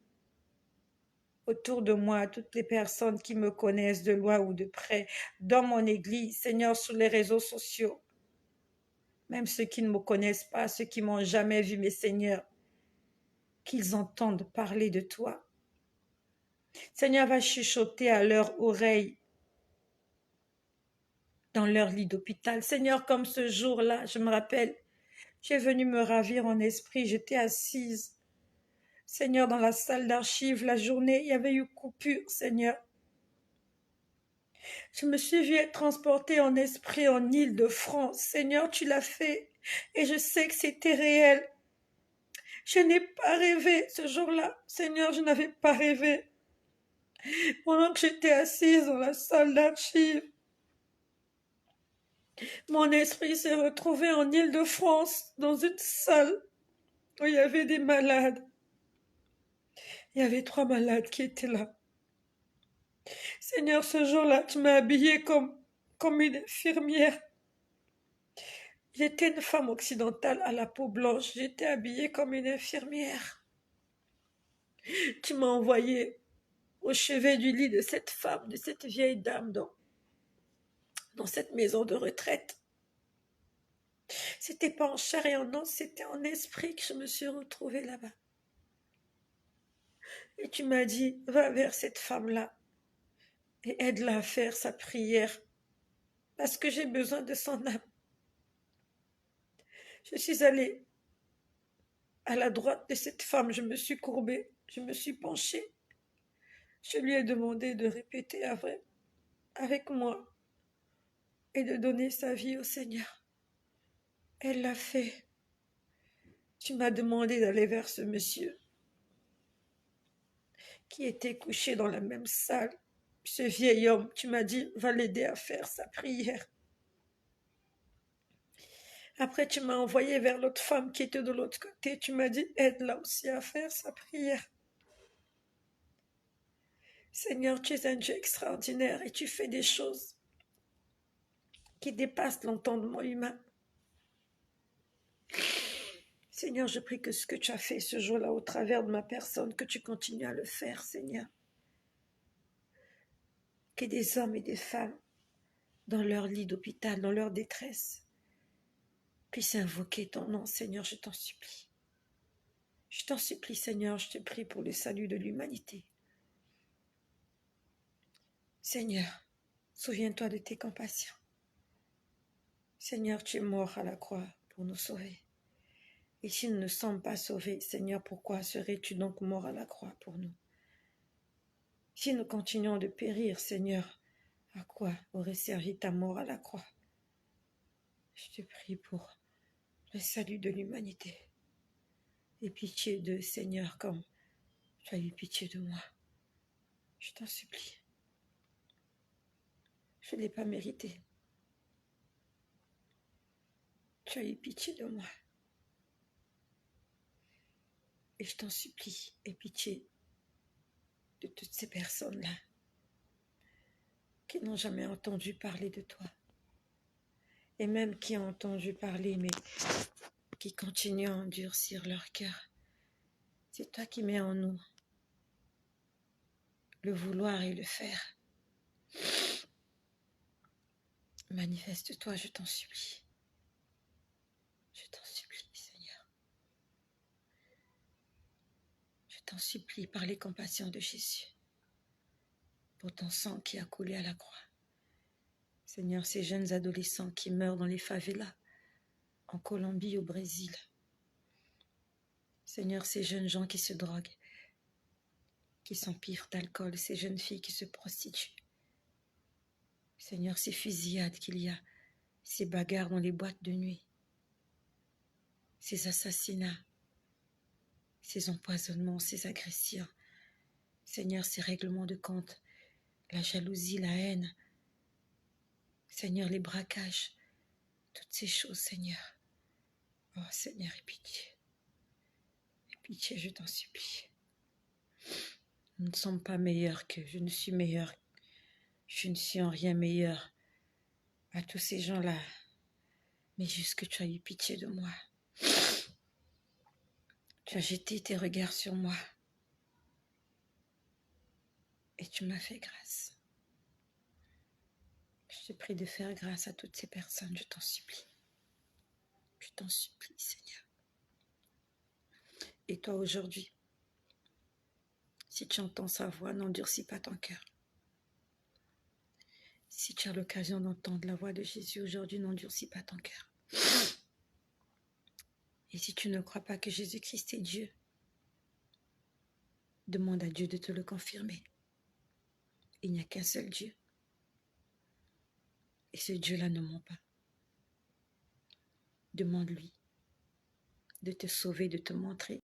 autour de moi, toutes les personnes qui me connaissent de loin ou de près, dans mon église, Seigneur, sur les réseaux sociaux, même ceux qui ne me connaissent pas, ceux qui m'ont jamais vu, mais Seigneur, qu'ils entendent parler de toi. Seigneur, va chuchoter à leur oreille dans leur lit d'hôpital. Seigneur, comme ce jour-là, je me rappelle, tu es venu me ravir en esprit, j'étais assise. Seigneur, dans la salle d'archives, la journée, il y avait eu coupure, Seigneur. Je me suis vue être transportée en esprit en Île-de-France. Seigneur, tu l'as fait et je sais que c'était réel. Je n'ai pas rêvé ce jour-là. Seigneur, je n'avais pas rêvé. Pendant que j'étais assise dans la salle d'archives, mon esprit s'est retrouvé en Île-de-France, dans une salle où il y avait des malades. Il y avait 3 malades qui étaient là. Seigneur, ce jour-là, tu m'as habillée comme une infirmière. J'étais une femme occidentale à la peau blanche. J'étais habillée comme une infirmière. Tu m'as envoyée au chevet du lit de cette femme, de cette vieille dame dans cette maison de retraite. C'était pas en chair et en os, c'était en esprit que je me suis retrouvée là-bas. Et tu m'as dit, va vers cette femme-là et aide-la à faire sa prière, parce que j'ai besoin de son âme. Je suis allée à la droite de cette femme, je me suis courbée, je me suis penchée. Je lui ai demandé de répéter avec moi et de donner sa vie au Seigneur. Elle l'a fait. Tu m'as demandé d'aller vers ce monsieur qui était couché dans la même salle. Ce vieil homme, tu m'as dit, va l'aider à faire sa prière. Après, tu m'as envoyé vers l'autre femme qui était de l'autre côté. Tu m'as dit, aide-la aussi à faire sa prière. Seigneur, tu es un Dieu extraordinaire et tu fais des choses qui dépassent l'entendement humain. Seigneur, je prie que ce que tu as fait ce jour-là au travers de ma personne, que tu continues à le faire, Seigneur. Que des hommes et des femmes, dans leur lit d'hôpital, dans leur détresse, puissent invoquer ton nom, Seigneur, je t'en supplie. Je t'en supplie, Seigneur, je te prie pour le salut de l'humanité. Seigneur, souviens-toi de tes compassions. Seigneur, tu es mort à la croix pour nous sauver. Et si nous ne sommes pas sauvés, Seigneur, pourquoi serais-tu donc mort à la croix pour nous? Si nous continuons de périr, Seigneur, à quoi aurait servi ta mort à la croix? Je te prie pour le salut de l'humanité. Aie pitié d'eux, Seigneur, comme tu as eu pitié de moi. Je t'en supplie. Je ne l'ai pas mérité. Tu as eu pitié de moi. Et je t'en supplie, aie pitié de toutes ces personnes-là qui n'ont jamais entendu parler de toi. Et même qui ont entendu parler, mais qui continuent à endurcir leur cœur. C'est toi qui mets en nous le vouloir et le faire. Manifeste-toi, je t'en supplie. Je t'en supplie, Seigneur. Je t'en supplie par les compassions de Jésus, pour ton sang qui a coulé à la croix. Seigneur, ces jeunes adolescents qui meurent dans les favelas, en Colombie, au Brésil. Seigneur, ces jeunes gens qui se droguent, qui s'empiffrent d'alcool, ces jeunes filles qui se prostituent. Seigneur, ces fusillades qu'il y a, ces bagarres dans les boîtes de nuit, ces assassinats, ces empoisonnements, ces agressions. Seigneur, ces règlements de compte, la jalousie, la haine. Seigneur, les braquages, toutes ces choses, Seigneur. Oh Seigneur, aie pitié. Aie pitié, je t'en supplie. Nous ne sommes pas meilleurs que je ne suis meilleur. Je ne suis en rien meilleur à tous ces gens-là. Mais juste que tu as eu pitié de moi. Tu as jeté tes regards sur moi. Et tu m'as fait grâce. Je te prie de faire grâce à toutes ces personnes, je t'en supplie. Je t'en supplie, Seigneur. Et toi aujourd'hui, si tu entends sa voix, n'endurcis pas ton cœur. Si tu as l'occasion d'entendre la voix de Jésus aujourd'hui, n'endurcis pas ton cœur. Et si tu ne crois pas que Jésus-Christ est Dieu, demande à Dieu de te le confirmer. Il n'y a qu'un seul Dieu. Et ce Dieu-là ne ment pas. Demande-lui de te sauver, de te montrer